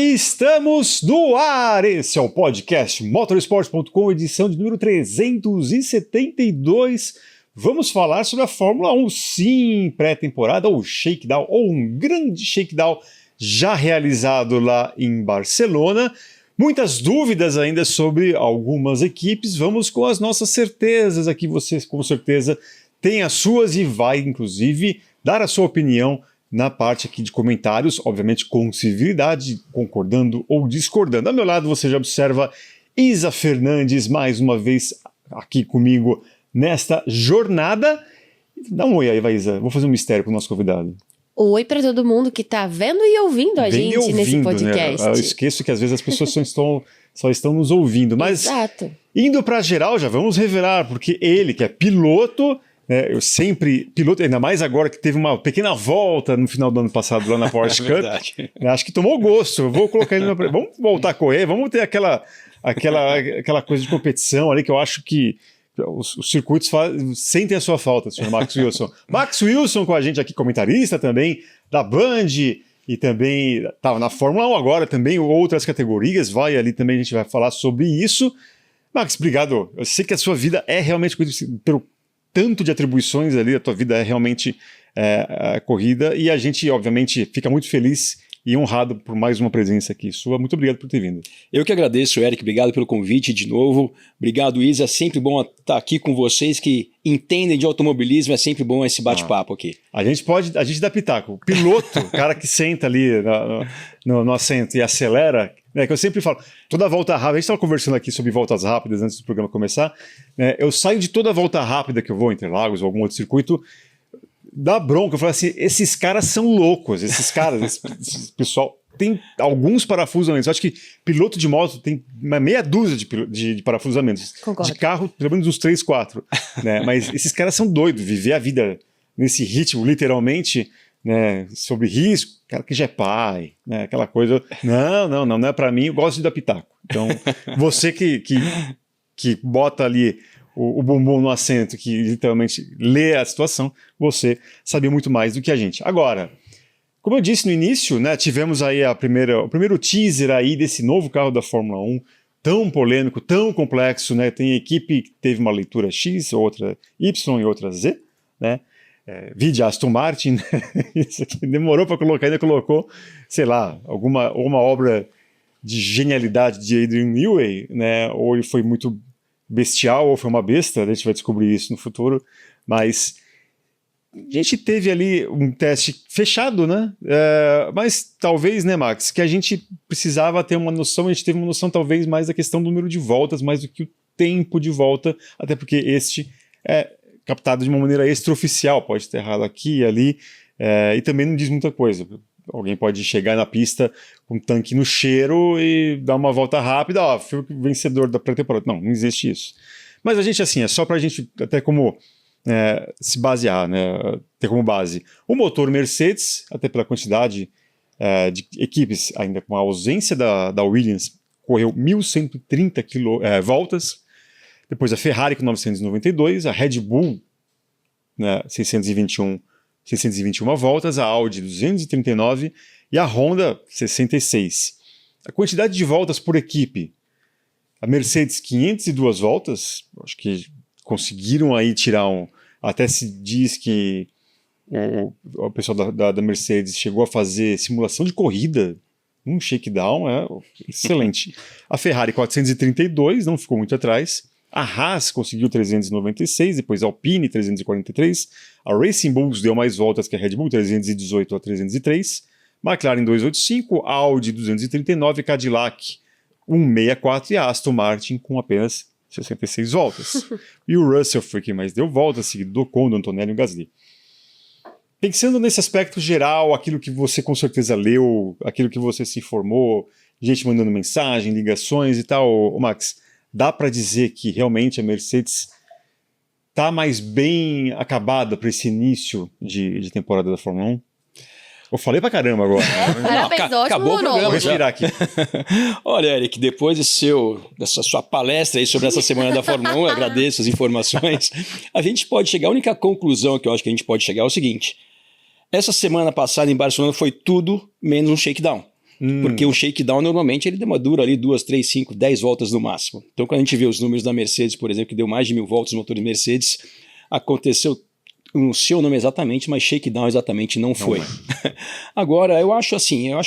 Estamos no ar! Esse é o podcast Motorsport.com, edição de número 372. Vamos falar sobre a Fórmula 1, sim, pré-temporada, ou shakedown, ou um grande shakedown já realizado lá em Barcelona. Muitas dúvidas ainda sobre algumas equipes. Vamos com as nossas certezas aqui. Você, com certeza, tem as suas e vai, inclusive, dar a sua opinião na parte aqui de comentários, obviamente com civilidade, concordando ou discordando. Ao meu lado você já observa Isa Fernandes, mais uma vez aqui comigo nesta jornada. Dá um oi aí, vai, Isa. Vou fazer um mistério para o nosso convidado. Oi para todo mundo que está vendo e ouvindo a gente nesse podcast. Né? Eu esqueço que às vezes as pessoas só estão nos ouvindo. Mas Exato. Indo para geral, já vamos revelar, porque ele, que é piloto... eu sempre piloto, ainda mais agora que teve uma pequena volta no final do ano passado lá na Porsche Cup. Acho que tomou gosto. Eu vou colocar ele vamos voltar a correr, vamos ter aquela coisa de competição ali que eu acho que os circuitos sentem a sua falta, senhor Max Wilson. Max Wilson com a gente aqui, comentarista também da Band e também estava na Fórmula 1 agora, também outras categorias, vai ali também, a gente vai falar sobre isso. Max, obrigado. Eu sei que a sua vida é realmente pelo tanto de atribuições ali, a tua vida é realmente corrida, e a gente, obviamente, fica muito feliz e honrado por mais uma presença aqui sua. Muito obrigado por ter vindo. Eu que agradeço, Eric, obrigado pelo convite de novo. Obrigado, Isa, é sempre bom estar aqui com vocês que entendem de automobilismo, é sempre bom esse bate-papo aqui. A gente dá pitaco. O piloto, o cara que senta ali no assento e acelera, né, que eu sempre falo, toda volta rápida, a gente estava conversando aqui sobre voltas rápidas antes do programa começar, né, eu saio de toda volta rápida que eu vou, Interlagos ou algum outro circuito, dá bronca, eu falo assim, esses caras são loucos, esse pessoal tem alguns parafusamentos, eu acho que piloto de moto tem uma meia dúzia de parafusamentos. Concordo. De carro, pelo menos uns 3, 4, né, mas esses caras são doidos, viver a vida nesse ritmo, literalmente, né, sobre risco, cara que já é pai, né, aquela coisa, não é pra mim, eu gosto de dar pitaco. Então, você que bota ali o bumbum no assento, que literalmente lê a situação, você sabia muito mais do que a gente. Agora, como eu disse no início, né, tivemos aí o primeiro teaser aí desse novo carro da Fórmula 1, tão polêmico, tão complexo, né, tem equipe que teve uma leitura X, outra Y e outra Z, né, vide Aston Martin, né? Isso aqui demorou para colocar, ainda colocou, sei lá, uma obra de genialidade de Adrian Newey, né? Ou ele foi muito bestial, ou foi uma besta, a gente vai descobrir isso no futuro, mas a gente teve ali um teste fechado, né? Mas talvez, né, Max, que a gente precisava ter uma noção, a gente teve uma noção talvez mais da questão do número de voltas, mais do que o tempo de volta, até porque este é captado de uma maneira extraoficial, pode ter errado aqui e ali, e também não diz muita coisa. Alguém pode chegar na pista com um tanque no cheiro e dar uma volta rápida, fui o vencedor da pré-temporada. Não existe isso. Mas a gente, assim, é só para a gente, até como se basear, né, ter como base. O motor Mercedes, até pela quantidade de equipes, ainda com a ausência da Williams, correu 1.130 voltas. Depois a Ferrari com 992, a Red Bull, né, 621 voltas, a Audi 239 e a Honda 66. A quantidade de voltas por equipe, a Mercedes 502 voltas, acho que conseguiram aí tirar até se diz que o pessoal da Mercedes chegou a fazer simulação de corrida, um shakedown, excelente. A Ferrari 432, não ficou muito atrás. A Haas conseguiu 396, depois a Alpine 343, a Racing Bulls deu mais voltas que a Red Bull, 318 a 303, McLaren 285, Audi 239, Cadillac 164 e a Aston Martin com apenas 66 voltas. E o Russell foi quem mais deu voltas, seguido do Ocon, do Antonelli e do Gasly. Pensando nesse aspecto geral, aquilo que você com certeza leu, aquilo que você se informou, gente mandando mensagem, ligações e tal, Max, dá para dizer que realmente a Mercedes está mais bem acabada para esse início de temporada da Fórmula 1? Eu falei pra caramba agora. Acabou o programa. Vou respirar aqui. Olha, Eric, depois dessa sua palestra aí sobre essa semana da Fórmula 1, eu agradeço as informações. A gente pode chegar, a única conclusão que eu acho que a gente pode chegar é o seguinte: essa semana passada em Barcelona foi tudo menos um shakedown. Porque o shakedown normalmente ele dura ali 2, 3, 5, 10 voltas no máximo. Então quando a gente vê os números da Mercedes, por exemplo, que deu mais de 1000 voltas no motor de Mercedes, aconteceu, não sei o nome exatamente, mas shakedown exatamente não foi. Agora, eu acho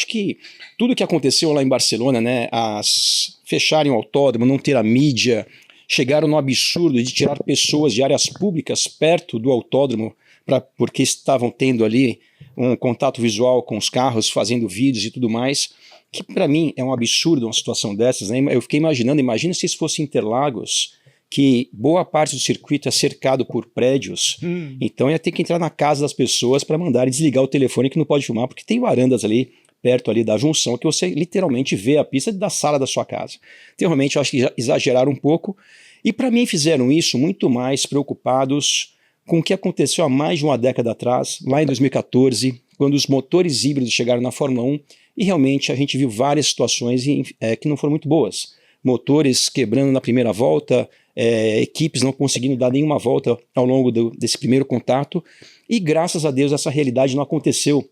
que tudo que aconteceu lá em Barcelona, né, fecharem o autódromo, não ter a mídia, chegaram no absurdo de tirar pessoas de áreas públicas perto do autódromo, porque estavam tendo ali um contato visual com os carros, fazendo vídeos e tudo mais, que para mim é um absurdo uma situação dessas, né? Eu fiquei imagina se isso fosse Interlagos, que boa parte do circuito é cercado por prédios, então ia ter que entrar na casa das pessoas para mandar desligar o telefone que não pode filmar, porque tem varandas ali, perto ali da junção, que você literalmente vê a pista da sala da sua casa. Então realmente eu acho que já exageraram um pouco, e para mim fizeram isso muito mais preocupados com o que aconteceu há mais de uma década atrás, lá em 2014, quando os motores híbridos chegaram na Fórmula 1, e realmente a gente viu várias situações que não foram muito boas. Motores quebrando na primeira volta, equipes não conseguindo dar nenhuma volta ao longo desse primeiro contato, e graças a Deus essa realidade não aconteceu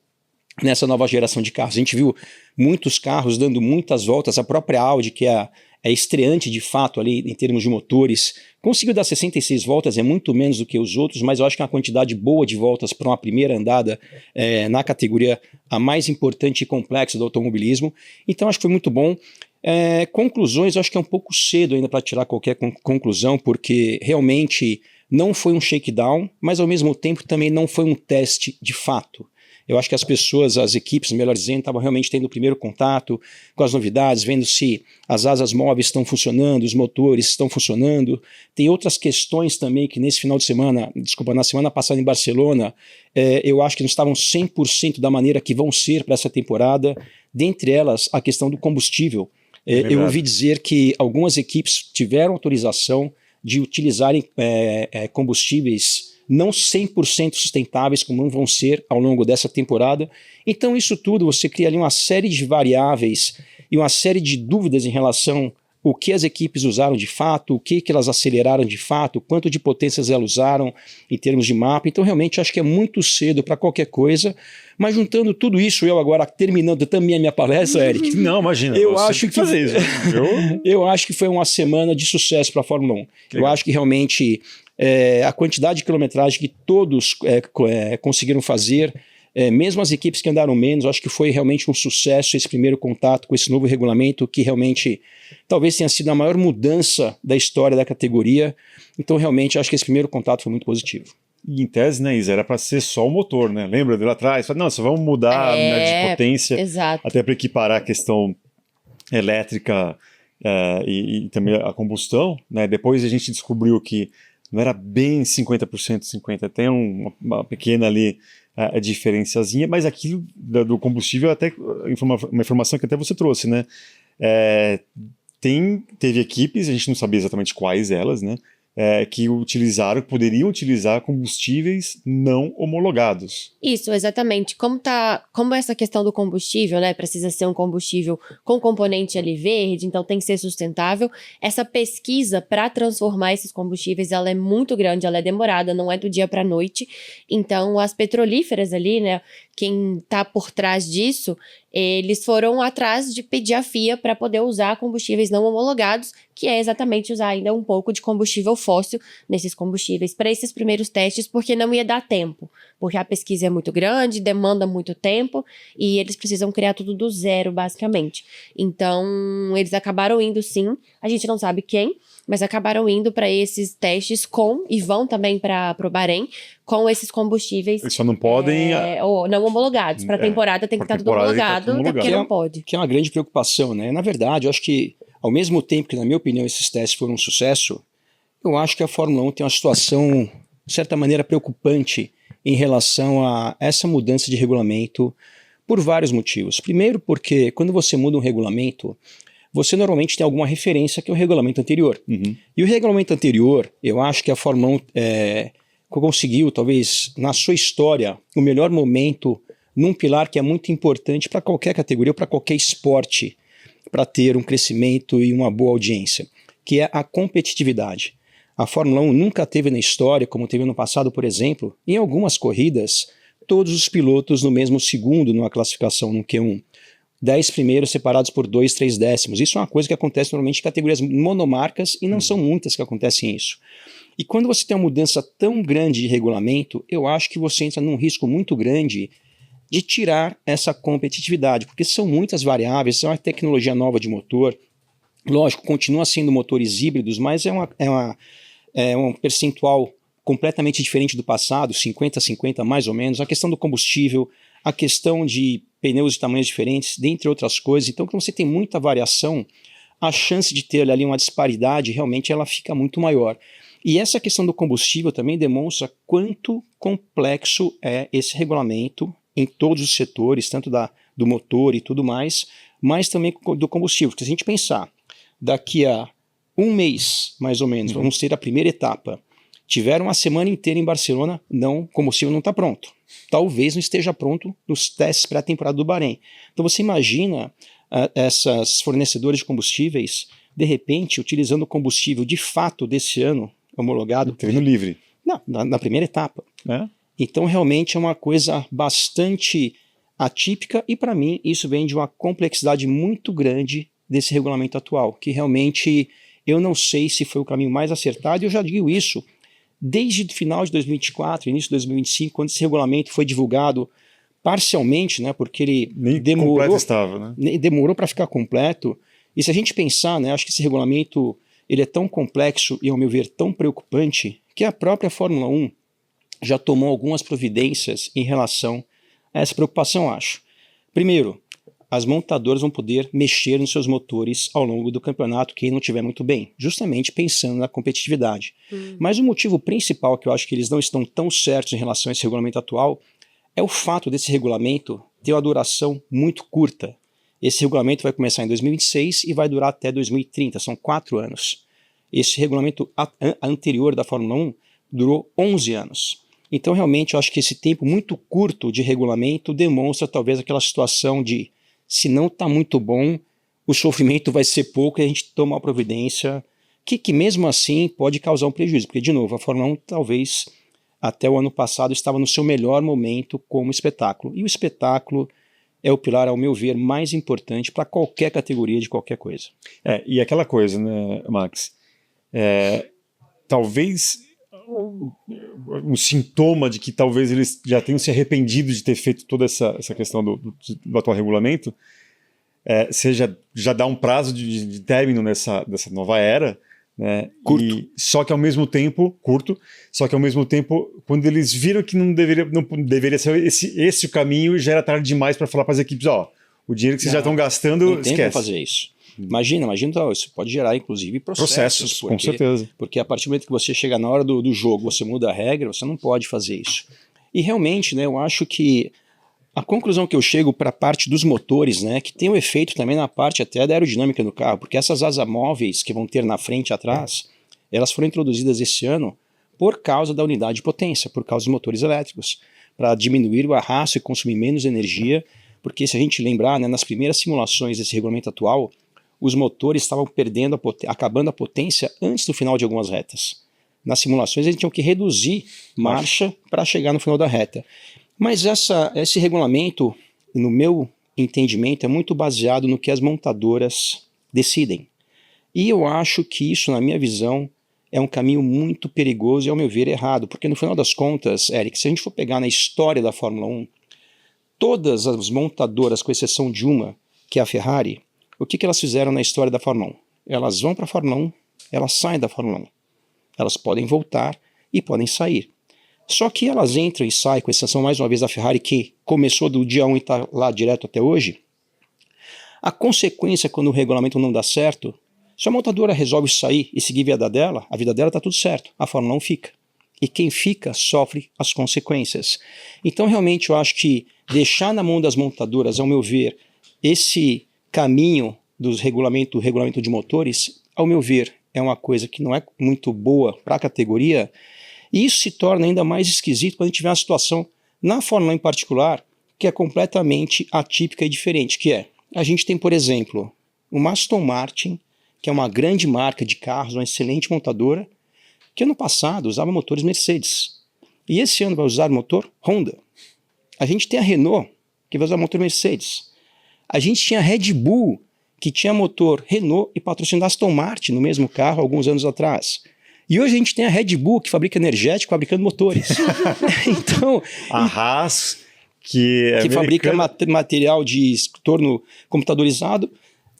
nessa nova geração de carros. A gente viu muitos carros dando muitas voltas, a própria Audi, que é estreante de fato ali em termos de motores, conseguiu dar 66 voltas, é muito menos do que os outros, mas eu acho que é uma quantidade boa de voltas para uma primeira andada na categoria a mais importante e complexa do automobilismo. Então acho que foi muito bom. Conclusões, eu acho que é um pouco cedo ainda para tirar qualquer conclusão, porque realmente não foi um shakedown, mas ao mesmo tempo também não foi um teste de fato. Eu acho que as pessoas, as equipes, melhor dizendo, estavam realmente tendo o primeiro contato com as novidades, vendo se as asas móveis estão funcionando, os motores estão funcionando. Tem outras questões também que na semana passada em Barcelona, eu acho que não estavam 100% da maneira que vão ser para essa temporada. Dentre elas, a questão do combustível. Eu ouvi dizer que algumas equipes tiveram autorização de utilizarem combustíveis não 100% sustentáveis, como não vão ser ao longo dessa temporada. Então isso tudo, você cria ali uma série de variáveis e uma série de dúvidas em relação ao que as equipes usaram de fato, o que elas aceleraram de fato, quanto de potências elas usaram em termos de mapa. Então realmente acho que é muito cedo para qualquer coisa, mas juntando tudo isso, eu agora terminando também a minha palestra, Eric. Não, imagina. Eu acho que fazer isso. Eu acho que foi uma semana de sucesso para a Fórmula 1. Eu acho que realmente a quantidade de quilometragem que todos conseguiram fazer, mesmo as equipes que andaram menos, acho que foi realmente um sucesso esse primeiro contato com esse novo regulamento, que realmente talvez tenha sido a maior mudança da história da categoria. Então realmente acho que esse primeiro contato foi muito positivo. E em tese, né, Isa, era para ser só o motor, né? Lembra de lá atrás? Não, só vamos mudar de potência, exato. Até para equiparar a questão elétrica e também a combustão, né? Depois a gente descobriu que não era bem 50%, 50%, tem uma pequena ali diferenciazinha, mas aquilo do combustível, até uma informação que até você trouxe, né? Teve equipes, a gente não sabia exatamente quais elas, né? Que poderiam utilizar combustíveis não homologados. Isso, exatamente. Como essa questão do combustível, né, precisa ser um combustível com componente ali verde, então tem que ser sustentável. Essa pesquisa para transformar esses combustíveis, ela é muito grande, ela é demorada, não é do dia para a noite. Então, as petrolíferas ali, né, quem está por trás disso, eles foram atrás de pedir a FIA para poder usar combustíveis não homologados, que é exatamente usar ainda um pouco de combustível fóssil nesses combustíveis para esses primeiros testes, porque não ia dar tempo, porque a pesquisa é muito grande, demanda muito tempo e eles precisam criar tudo do zero, basicamente. Então, eles acabaram indo sim, a gente não sabe quem, mas acabaram indo para esses testes e vão também para o Bahrein com esses combustíveis. Eles só não podem... não homologados. Para a temporada tem que estar tudo homologado, até porque não pode. Que é uma grande preocupação, né? Na verdade, eu acho que, ao mesmo tempo que, na minha opinião, esses testes foram um sucesso, eu acho que a Fórmula 1 tem uma situação, de certa maneira, preocupante em relação a essa mudança de regulamento por vários motivos. Primeiro, porque quando você muda um regulamento, você normalmente tem alguma referência que é o regulamento anterior. Uhum. E o regulamento anterior, eu acho que a Fórmula 1 conseguiu, talvez, na sua história, o melhor momento num pilar que é muito importante para qualquer categoria, para qualquer esporte, para ter um crescimento e uma boa audiência, que é a competitividade. A Fórmula 1 nunca teve na história, como teve no passado, por exemplo, em algumas corridas, todos os pilotos no mesmo segundo numa classificação no Q1. 10 primeiros separados por 2, 3 décimos. Isso é uma coisa que acontece normalmente em categorias monomarcas e não são muitas que acontecem isso. E quando você tem uma mudança tão grande de regulamento, eu acho que você entra num risco muito grande de tirar essa competitividade, porque são muitas variáveis, são uma tecnologia nova de motor. Lógico, continua sendo motores híbridos, mas é um percentual completamente diferente do passado, 50-50 mais ou menos. A questão do combustível, a questão de pneus de tamanhos diferentes, dentre outras coisas. Então, quando você tem muita variação, a chance de ter ali uma disparidade realmente ela fica muito maior. E essa questão do combustível também demonstra quanto complexo é esse regulamento em todos os setores, tanto do motor e tudo mais, mas também do combustível. Porque se a gente pensar, daqui a um mês, mais ou menos, vamos ter a primeira etapa. Tiveram uma semana inteira em Barcelona, o combustível não está pronto. Talvez não esteja pronto nos testes pré-temporada do Bahrein. Então você imagina essas fornecedoras de combustíveis, de repente, utilizando o combustível de fato desse ano, homologado. Treino livre. Não, na primeira etapa. Então realmente é uma coisa bastante atípica e para mim isso vem de uma complexidade muito grande desse regulamento atual, que realmente eu não sei se foi o caminho mais acertado, e eu já digo isso desde o final de 2024, início de 2025, quando esse regulamento foi divulgado parcialmente, né, porque ele demorou para ficar completo. E se a gente pensar, né, acho que esse regulamento ele é tão complexo e, ao meu ver, tão preocupante, que a própria Fórmula 1 já tomou algumas providências em relação a essa preocupação, acho. Primeiro, as montadoras vão poder mexer nos seus motores ao longo do campeonato, quem não estiver muito bem, justamente pensando na competitividade. Mas o motivo principal que eu acho que eles não estão tão certos em relação a esse regulamento atual é o fato desse regulamento ter uma duração muito curta. Esse regulamento vai começar em 2026 e vai durar até 2030, são 4 anos. Esse regulamento anterior da Fórmula 1 durou 11 anos. Então realmente eu acho que esse tempo muito curto de regulamento demonstra talvez aquela situação de se não está muito bom, o sofrimento vai ser pouco e a gente toma uma providência que mesmo assim pode causar um prejuízo. Porque, de novo, a Fórmula 1 talvez até o ano passado estava no seu melhor momento como espetáculo. E o espetáculo é o pilar, ao meu ver, mais importante para qualquer categoria de qualquer coisa. E aquela coisa, né, Max? Talvez um sintoma de que talvez eles já tenham se arrependido de ter feito toda essa questão do atual regulamento seja já dar um prazo de término dessa nova era, né? Curto. Só que ao mesmo tempo, quando eles viram que não deveria ser esse o caminho, já era tarde demais para falar para as equipes, o dinheiro que vocês já estão gastando, não tem como fazer isso. Imagina, isso pode gerar inclusive processos com certeza. Porque a partir do momento que você chega na hora do jogo, você muda a regra, você não pode fazer isso. E realmente, né, eu acho que a conclusão que eu chego para a parte dos motores, né, que tem um efeito também na parte até da aerodinâmica do carro, porque essas asas móveis que vão ter na frente e atrás, elas foram introduzidas esse ano por causa da unidade de potência, por causa dos motores elétricos, para diminuir o arrasto e consumir menos energia, porque se a gente lembrar, né, nas primeiras simulações desse regulamento atual, os motores estavam acabando a potência antes do final de algumas retas. Nas simulações eles tinham que reduzir marcha para chegar no final da reta. Mas esse regulamento, no meu entendimento, é muito baseado no que as montadoras decidem. E eu acho que isso, na minha visão, é um caminho muito perigoso e, ao meu ver, errado. Porque no final das contas, Eric, se a gente for pegar na história da Fórmula 1, todas as montadoras, com exceção de uma, que é a Ferrari, o que elas fizeram na história da Fórmula 1? Elas vão para a Fórmula 1, elas saem da Fórmula 1. Elas podem voltar e podem sair. Só que elas entram e saem, com exceção mais uma vez da Ferrari, que começou do dia 1 e está lá direto até hoje. A consequência quando o regulamento não dá certo, se a montadora resolve sair e seguir a vida dela está tudo certo, a Fórmula 1 fica. E quem fica sofre as consequências. Então realmente eu acho que deixar na mão das montadoras, ao meu ver, esse caminho do regulamento de motores, ao meu ver, é uma coisa que não é muito boa para a categoria, e isso se torna ainda mais esquisito quando a gente vê uma situação na Fórmula 1 em particular, que é completamente atípica e diferente, que é, a gente tem, por exemplo, uma Aston Martin, que é uma grande marca de carros, uma excelente montadora, que ano passado usava motores Mercedes, e esse ano vai usar motor Honda. A gente tem a Renault, que vai usar motor Mercedes. A gente tinha Red Bull, que tinha motor Renault e patrocínio da Aston Martin no mesmo carro alguns anos atrás. E hoje a gente tem a Red Bull, que fabrica energético fabricando motores. Então, a Haas, que fabrica material de torno computadorizado,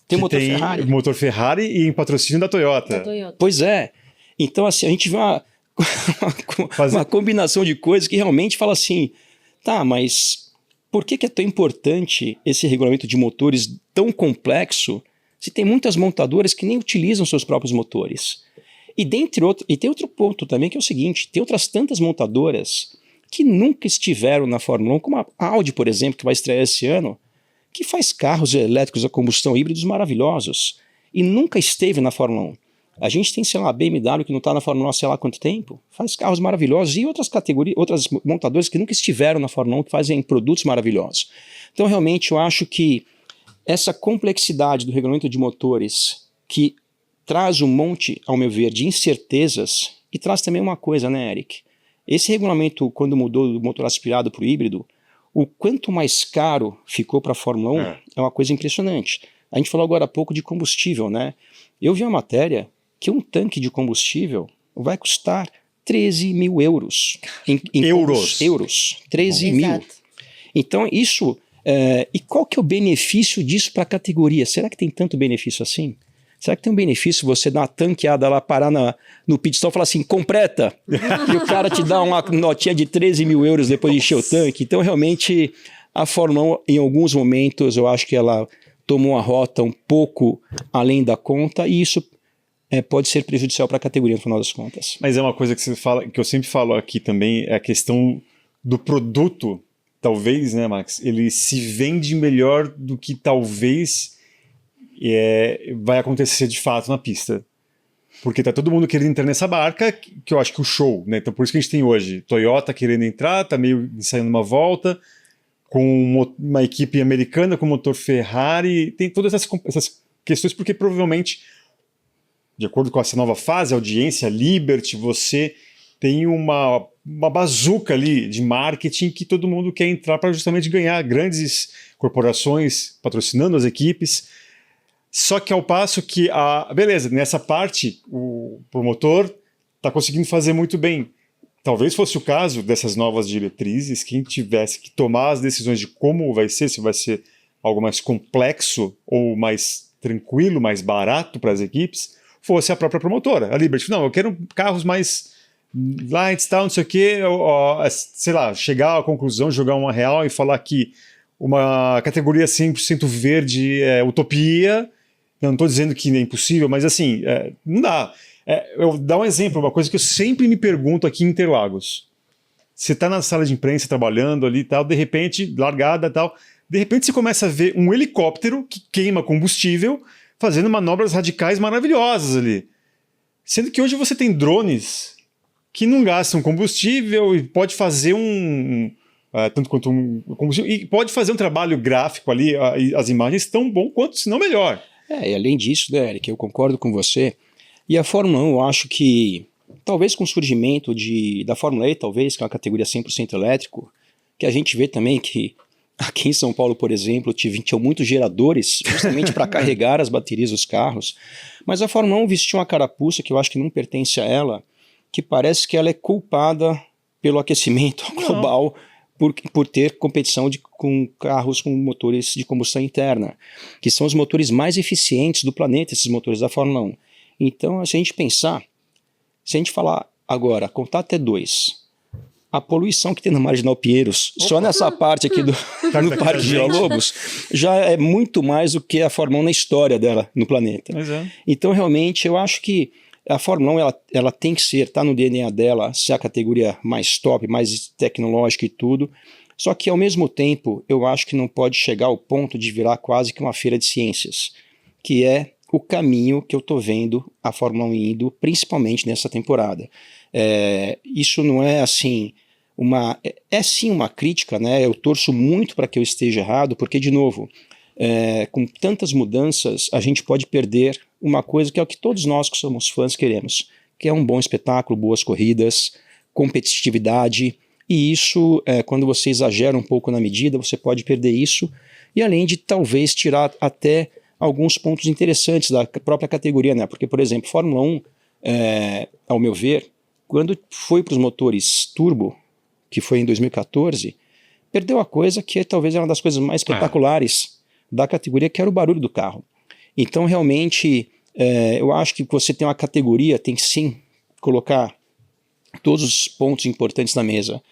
tem motor Ferrari. Motor Ferrari e em patrocínio da Toyota. Pois é. Então, assim, a gente vê uma combinação de coisas que realmente fala assim, tá, mas por que é tão importante esse regulamento de motores tão complexo se tem muitas montadoras que nem utilizam seus próprios motores? E tem outro ponto também, que é o seguinte, tem outras tantas montadoras que nunca estiveram na Fórmula 1, como a Audi, por exemplo, que vai estrear esse ano, que faz carros elétricos a combustão híbridos maravilhosos e nunca esteve na Fórmula 1. A gente tem, sei lá, a BMW, que não está na Fórmula 1 há sei lá quanto tempo, faz carros maravilhosos, e outras categorias, outras montadoras que nunca estiveram na Fórmula 1, que fazem produtos maravilhosos. Então, realmente, eu acho que essa complexidade do regulamento de motores, que traz um monte, ao meu ver, de incertezas, e traz também uma coisa, né, Eric? Esse regulamento, quando mudou do motor aspirado para o híbrido, o quanto mais caro ficou para a Fórmula 1 é uma coisa impressionante. A gente falou agora há pouco de combustível, né? Eu vi uma matéria que um tanque de combustível vai custar 13 mil euros. Euros. 13 mil. Então, isso... e qual que é o benefício disso para a categoria? Será que tem tanto benefício assim? Será que tem um benefício você dar uma tanqueada lá, parar no pit stop e falar assim, completa? E o cara te dá uma notinha de 13 mil euros depois de encher o tanque? Então, realmente, a Fórmula 1, em alguns momentos, eu acho que ela tomou uma rota um pouco além da conta, e isso pode ser prejudicial para a categoria, no final das contas. Mas é uma coisa que você fala, que eu sempre falo aqui também, é a questão do produto, talvez, né, Max? Ele se vende melhor do que talvez vai acontecer de fato na pista. Porque tá todo mundo querendo entrar nessa barca, que eu acho que o show, né? Então por isso que a gente tem hoje Toyota querendo entrar, tá meio ensaiando uma volta, com uma equipe americana com motor Ferrari, tem todas essas questões, porque provavelmente, de acordo com essa nova fase, a audiência, a Liberty, você tem uma bazuca ali de marketing que todo mundo quer entrar para justamente ganhar, grandes corporações patrocinando as equipes. Só que ao passo que, beleza, nessa parte o promotor está conseguindo fazer muito bem. Talvez fosse o caso dessas novas diretrizes, quem tivesse que tomar as decisões de como vai ser, se vai ser algo mais complexo ou mais tranquilo, mais barato para as equipes, fosse a própria promotora, a Liberty. Não, eu quero carros mais lights, tal, não sei o quê, sei lá, chegar à conclusão, jogar uma real e falar que uma categoria 100% verde é utopia. Não estou dizendo que é impossível, mas assim, não dá. Eu vou dar um exemplo, uma coisa que eu sempre me pergunto aqui em Interlagos. Você está na sala de imprensa trabalhando ali e tal, de repente, largada e tal, de repente você começa a ver um helicóptero que queima combustível fazendo manobras radicais maravilhosas ali. Sendo que hoje você tem drones que não gastam combustível e pode fazer tanto quanto um combustível, e pode fazer um trabalho gráfico ali, as imagens tão bom quanto, se não melhor. E além disso, né, Eric, eu concordo com você. E a Fórmula 1, eu acho que, talvez com o surgimento da Fórmula E, talvez, que é uma categoria 100% elétrico, que a gente vê também que aqui em São Paulo, por exemplo, tinham muitos geradores justamente para carregar as baterias dos carros. Mas a Fórmula 1 vestiu uma carapuça que eu acho que não pertence a ela, que parece que ela é culpada pelo aquecimento global por ter competição com carros com motores de combustão interna, que são os motores mais eficientes do planeta, esses motores da Fórmula 1. Então, se a gente falar agora, contar até 2, a poluição que tem na Marginal Pinheiros, só nessa parte aqui do Parque Villa-Lobos, já é muito mais do que a Fórmula 1 na história dela no planeta. Então, realmente, eu acho que a Fórmula 1 ela tem que está no DNA dela, ser a categoria mais top, mais tecnológica e tudo. Só que, ao mesmo tempo, eu acho que não pode chegar ao ponto de virar quase que uma feira de ciências, que é o caminho que eu estou vendo a Fórmula 1 indo, principalmente nessa temporada. Isso não é assim, sim uma crítica, né? Eu torço muito para que eu esteja errado, porque, de novo, com tantas mudanças, a gente pode perder uma coisa que é o que todos nós que somos fãs queremos, que é um bom espetáculo, boas corridas, competitividade, e isso, quando você exagera um pouco na medida, você pode perder isso, e além de talvez tirar até alguns pontos interessantes da própria categoria, né? Porque, por exemplo, Fórmula 1, ao meu ver, quando foi para os motores turbo, que foi em 2014, perdeu a coisa que talvez era uma das coisas mais espetaculares da categoria, que era o barulho do carro. Então, realmente, eu acho que você tem uma categoria, tem que sim colocar todos os pontos importantes na mesa.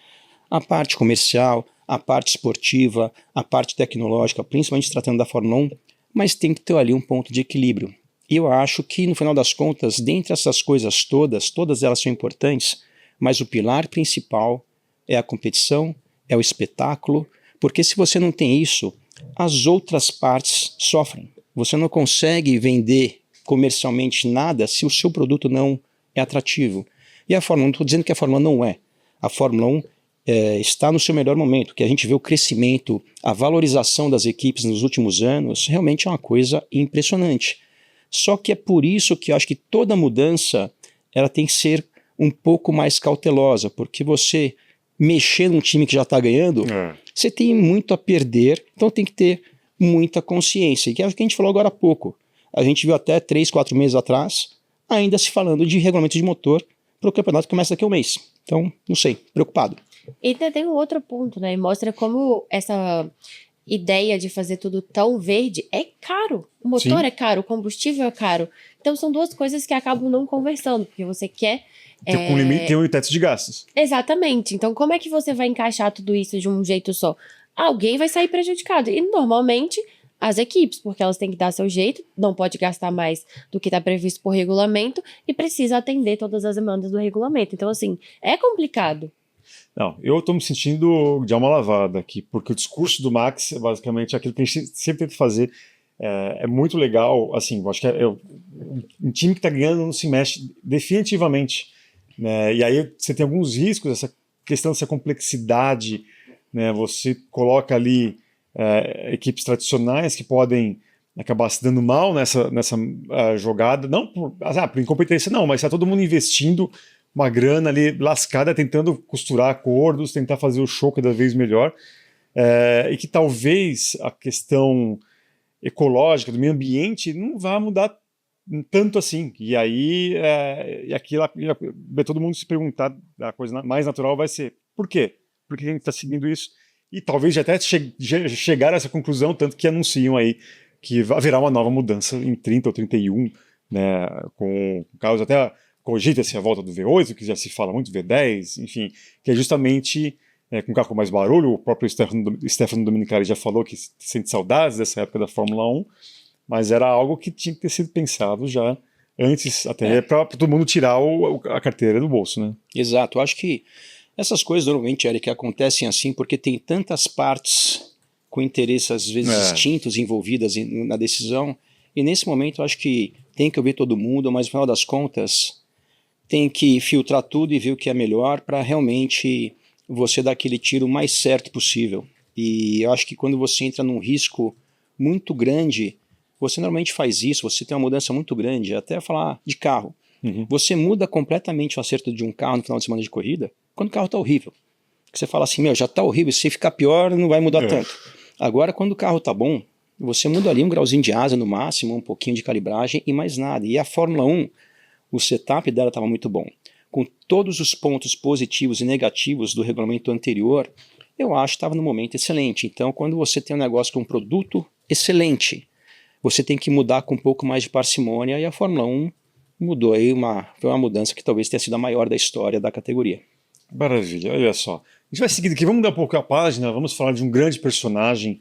A parte comercial, a parte esportiva, a parte tecnológica, principalmente tratando da Fórmula 1, mas tem que ter ali um ponto de equilíbrio. E eu acho que, no final das contas, dentre essas coisas todas elas são importantes, mas o pilar principal é a competição, é o espetáculo, porque se você não tem isso, as outras partes sofrem. Você não consegue vender comercialmente nada se o seu produto não é atrativo. E a Fórmula 1, não estou dizendo que a Fórmula 1 não é. A Fórmula 1 está no seu melhor momento, que a gente vê o crescimento, a valorização das equipes nos últimos anos, realmente é uma coisa impressionante. Só que é por isso que eu acho que toda mudança ela tem que ser um pouco mais cautelosa, porque você mexer num time que já está ganhando, você tem muito a perder, então tem que ter muita consciência, que é o que a gente falou agora há pouco. A gente viu até 3, 4 meses atrás, ainda se falando de regulamento de motor para o campeonato que começa daqui a um mês. Então, não sei, preocupado. E tem um outro ponto, né? E mostra como essa ideia de fazer tudo tão verde é caro. O motor Sim. é caro, o combustível é caro. Então são duas coisas que acabam não conversando, porque você quer... Com limite, tem um teto de gastos. Exatamente. Então como é que você vai encaixar tudo isso de um jeito só? Alguém vai sair prejudicado. E normalmente as equipes, porque elas têm que dar seu jeito, não pode gastar mais do que está previsto por regulamento e precisa atender todas as demandas do regulamento. Então assim, é complicado. Não, eu estou me sentindo de alma lavada aqui, porque o discurso do Max é basicamente aquilo que a gente sempre tenta fazer. É muito legal, assim, eu acho que um time que está ganhando não se mexe definitivamente, né? E aí você tem alguns riscos, essa questão dessa complexidade, né? Você coloca ali equipes tradicionais que podem acabar se dando mal nessa jogada, não por incompetência não, mas está todo mundo investindo uma grana ali lascada, tentando costurar acordos, tentar fazer o show cada vez melhor, e que talvez a questão ecológica do meio ambiente não vá mudar tanto assim. E aí, todo mundo se perguntar, a coisa mais natural vai ser, por quê? Por que a gente está seguindo isso? E talvez já até chegar a essa conclusão, tanto que anunciam aí que haverá uma nova mudança em 30 ou 31, né, com casos até... Cogita-se a volta do V8, que já se fala muito, V10, enfim, que é justamente com um carro com mais barulho. O próprio Stefano Domenicali já falou que sente saudades dessa época da Fórmula 1, mas era algo que tinha que ter sido pensado já antes, até para todo mundo tirar a carteira do bolso, né? Exato, eu acho que essas coisas normalmente, Eric, acontecem assim porque tem tantas partes com interesses às vezes distintos envolvidas na decisão, e nesse momento eu acho que tem que ouvir todo mundo, mas no final das contas tem que filtrar tudo e ver o que é melhor para realmente você dar aquele tiro mais certo possível. E eu acho que quando você entra num risco muito grande, você normalmente faz isso, você tem uma mudança muito grande, até falar de carro. Você muda completamente o acerto de um carro no final de semana de corrida, quando o carro está horrível. Você fala assim, já está horrível, se ficar pior não vai mudar tanto. Agora, quando o carro está bom, você muda ali um grauzinho de asa no máximo, um pouquinho de calibragem e mais nada. E a Fórmula 1, o setup dela estava muito bom. Com todos os pontos positivos e negativos do regulamento anterior, eu acho que estava no momento excelente. Então, quando você tem um negócio com um produto excelente, você tem que mudar com um pouco mais de parcimônia, e a Fórmula 1 mudou aí, foi uma mudança que talvez tenha sido a maior da história da categoria. Maravilha, olha só. A gente vai seguir aqui, vamos mudar um pouco a página, vamos falar de um grande personagem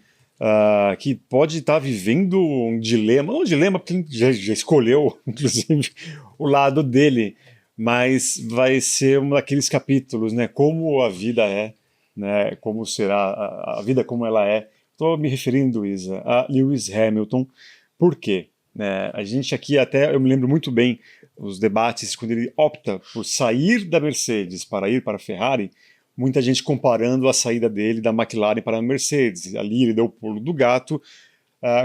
que pode estar vivendo um dilema, não um dilema porque ele já escolheu, inclusive, o lado dele, mas vai ser um daqueles capítulos, né, como a vida é, né, como será a vida como ela é. Estou me referindo, Isa, a Lewis Hamilton. Por quê? A gente aqui até, eu me lembro muito bem os debates quando ele opta por sair da Mercedes para ir para a Ferrari, muita gente comparando a saída dele da McLaren para a Mercedes. Ali ele deu o pulo do gato,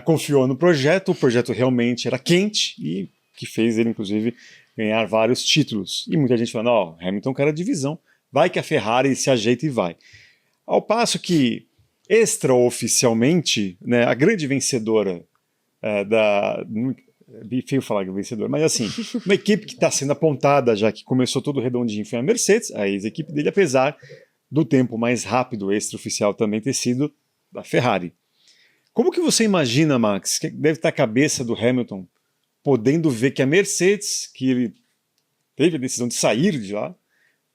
confiou no projeto, o projeto realmente era quente e que fez ele, inclusive, ganhar vários títulos. E muita gente falando, Hamilton quer a divisão, vai que a Ferrari se ajeita e vai. Ao passo que extraoficialmente, né, a grande vencedora é feio falar que é vencedora, mas assim, uma equipe que está sendo apontada, já que começou tudo redondinho, foi a Mercedes, a ex-equipe dele, apesar do tempo mais rápido extraoficial também ter sido da Ferrari. Como que você imagina, Max, que deve estar a cabeça do Hamilton, podendo ver que a Mercedes, que ele teve a decisão de sair de lá,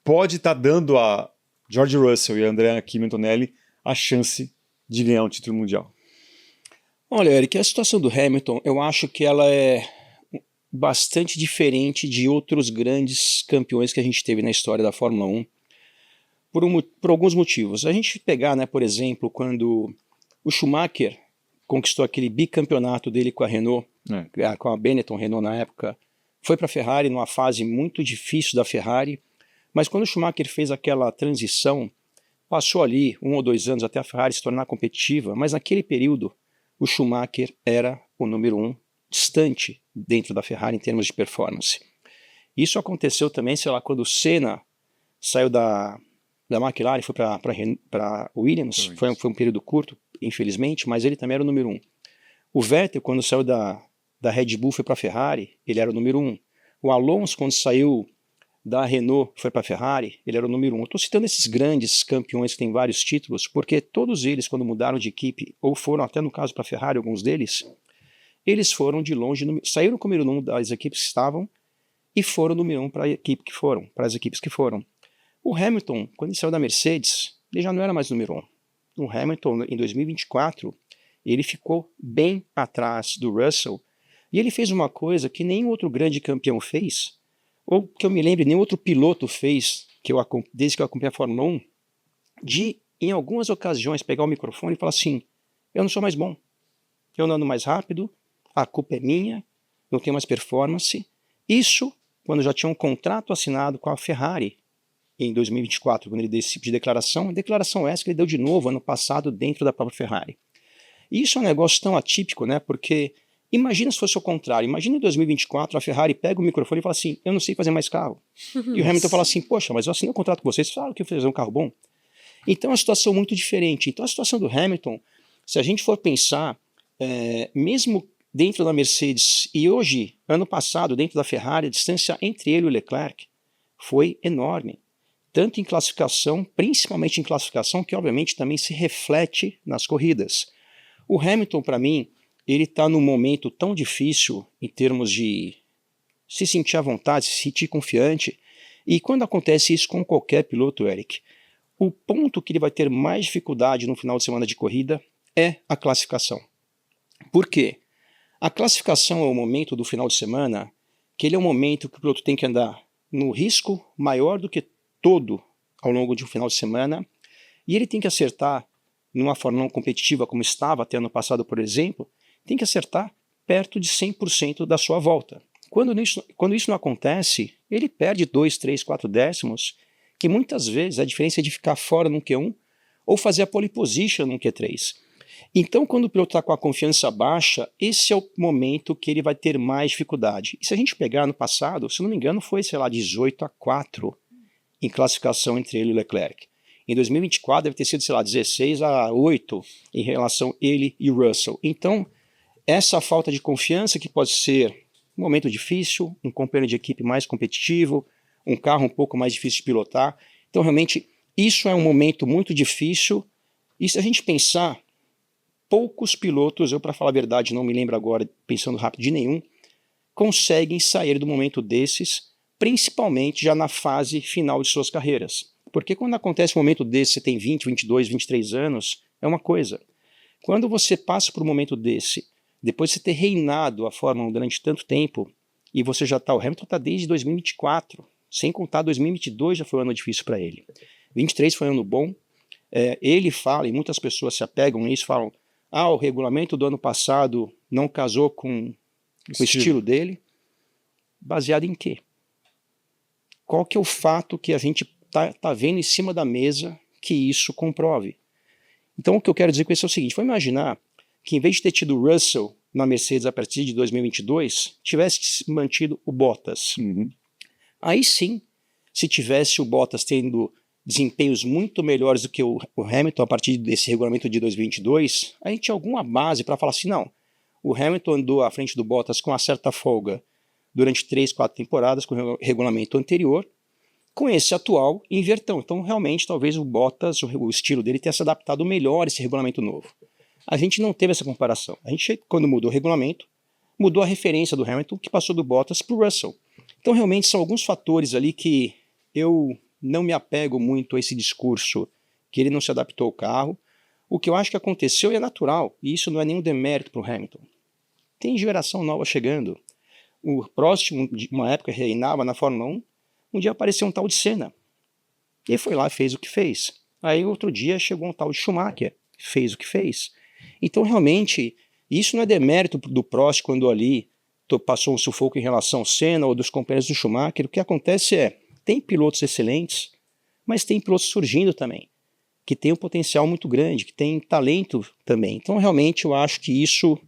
pode estar dando a George Russell e a Andrea Kimi Antonelli a chance de ganhar um título mundial? Olha, Eric, a situação do Hamilton, eu acho que ela é bastante diferente de outros grandes campeões que a gente teve na história da Fórmula 1, por alguns motivos. A gente pegar, né, por exemplo, quando o Schumacher conquistou aquele bicampeonato dele com a Renault, com a Benetton Renault na época, foi para a Ferrari numa fase muito difícil da Ferrari, mas quando o Schumacher fez aquela transição, passou ali 1 ou 2 anos até a Ferrari se tornar competitiva, mas naquele período o Schumacher era o número 1 distante dentro da Ferrari em termos de performance. Isso aconteceu também, sei lá, quando o Senna saiu da McLaren e foi para Williams, foi um período curto, infelizmente, mas ele também era o número 1. O Vettel, quando saiu da Red Bull, foi para a Ferrari, ele era o número 1. O Alonso, quando saiu da Renault, foi para a Ferrari, ele era o número 1. Eu estou citando esses grandes campeões que têm vários títulos, porque todos eles, quando mudaram de equipe, ou foram até no caso para a Ferrari, alguns deles, eles foram de longe, saíram com o número 1 das equipes que estavam e foram número 1 para as equipes que foram. O Hamilton, quando ele saiu da Mercedes, ele já não era mais número 1. O Hamilton, em 2024, ele ficou bem atrás do Russell e ele fez uma coisa que nenhum outro grande campeão fez, ou que eu me lembre, nenhum outro piloto fez, desde que eu acompanhei a Fórmula 1, de, em algumas ocasiões, pegar o microfone e falar assim, eu não sou mais bom, eu não ando mais rápido, a culpa é minha, não tenho mais performance. Isso quando já tinha um contrato assinado com a Ferrari em 2024, quando ele deu esse tipo de declaração essa que ele deu de novo ano passado dentro da própria Ferrari. E isso é um negócio tão atípico, né? Porque imagina se fosse o contrário, imagina em 2024 a Ferrari pega o microfone e fala assim, eu não sei fazer mais carro. E o Hamilton fala assim, poxa, mas eu assinei um contrato com vocês, falaram que eu ia fazer um carro bom. Então é uma situação muito diferente. Então a situação do Hamilton, se a gente for pensar, mesmo dentro da Mercedes e hoje, ano passado, dentro da Ferrari, a distância entre ele e o Leclerc foi enorme. Tanto em classificação, principalmente em classificação, que obviamente também se reflete nas corridas. O Hamilton, para mim, ele está num momento tão difícil em termos de se sentir à vontade, se sentir confiante. E quando acontece isso com qualquer piloto, Eric, o ponto que ele vai ter mais dificuldade no final de semana de corrida é a classificação. Por quê? A classificação é o momento do final de semana que ele é um momento que o piloto tem que andar no risco maior do que todo ao longo de um final de semana, e ele tem que acertar numa Fórmula 1 competitiva como estava até ano passado, por exemplo, tem que acertar perto de 100% da sua volta. Quando isso não acontece, ele perde 2, 3, 4 décimos, que muitas vezes a diferença é de ficar fora num Q1 ou fazer a pole position num Q3. Então, quando o piloto está com a confiança baixa, esse é o momento que ele vai ter mais dificuldade. E se a gente pegar no passado, se não me engano, foi, 18-4 em classificação entre ele e o Leclerc. Em 2024 deve ter sido, 16-8 em relação a ele e o Russell. Então, essa falta de confiança que pode ser um momento difícil, um companheiro de equipe mais competitivo, um carro um pouco mais difícil de pilotar. Então, realmente, isso é um momento muito difícil. E se a gente pensar, poucos pilotos, eu para falar a verdade não me lembro agora, pensando rápido, de nenhum, conseguem sair do momento desses, principalmente já na fase final de suas carreiras. Porque quando acontece um momento desse, você tem 20, 22, 23 anos, é uma coisa. Quando você passa por um momento desse, depois de você ter reinado a Fórmula 1 durante tanto tempo, e você já está, o Hamilton está desde 2024, sem contar 2022 já foi um ano difícil para ele. 23 foi um ano bom, ele fala, e muitas pessoas se apegam nisso, falam, o regulamento do ano passado não casou com o estilo dele. Baseado em quê? Qual que é o fato que a gente tá vendo em cima da mesa que isso comprove? Então o que eu quero dizer com isso é o seguinte, vamos imaginar que em vez de ter tido o Russell na Mercedes a partir de 2022, tivesse mantido o Bottas. Aí sim, se tivesse o Bottas tendo desempenhos muito melhores do que o Hamilton a partir desse regulamento de 2022, a gente tinha alguma base para falar assim, não, o Hamilton andou à frente do Bottas com uma certa folga durante 3, 4 temporadas com o regulamento anterior, com esse atual invertão. Então, realmente, talvez o Bottas, o estilo dele tenha se adaptado melhor a esse regulamento novo. A gente não teve essa comparação. A gente, quando mudou o regulamento, mudou a referência do Hamilton, que passou do Bottas para o Russell. Então, realmente, são alguns fatores ali que eu não me apego muito a esse discurso que ele não se adaptou ao carro. O que eu acho que aconteceu e é natural, e isso não é nenhum demérito para o Hamilton. Tem geração nova chegando. O próximo, uma época, reinava na Fórmula 1, um dia apareceu um tal de Senna. Ele foi lá e fez o que fez. Aí outro dia chegou um tal de Schumacher, fez o que fez. Então realmente, isso não é demérito do Prost quando ali passou um sufoco em relação ao Senna ou dos companheiros do Schumacher. O que acontece é, tem pilotos excelentes, mas tem pilotos surgindo também, que tem um potencial muito grande, que tem talento também. Então realmente eu acho que isso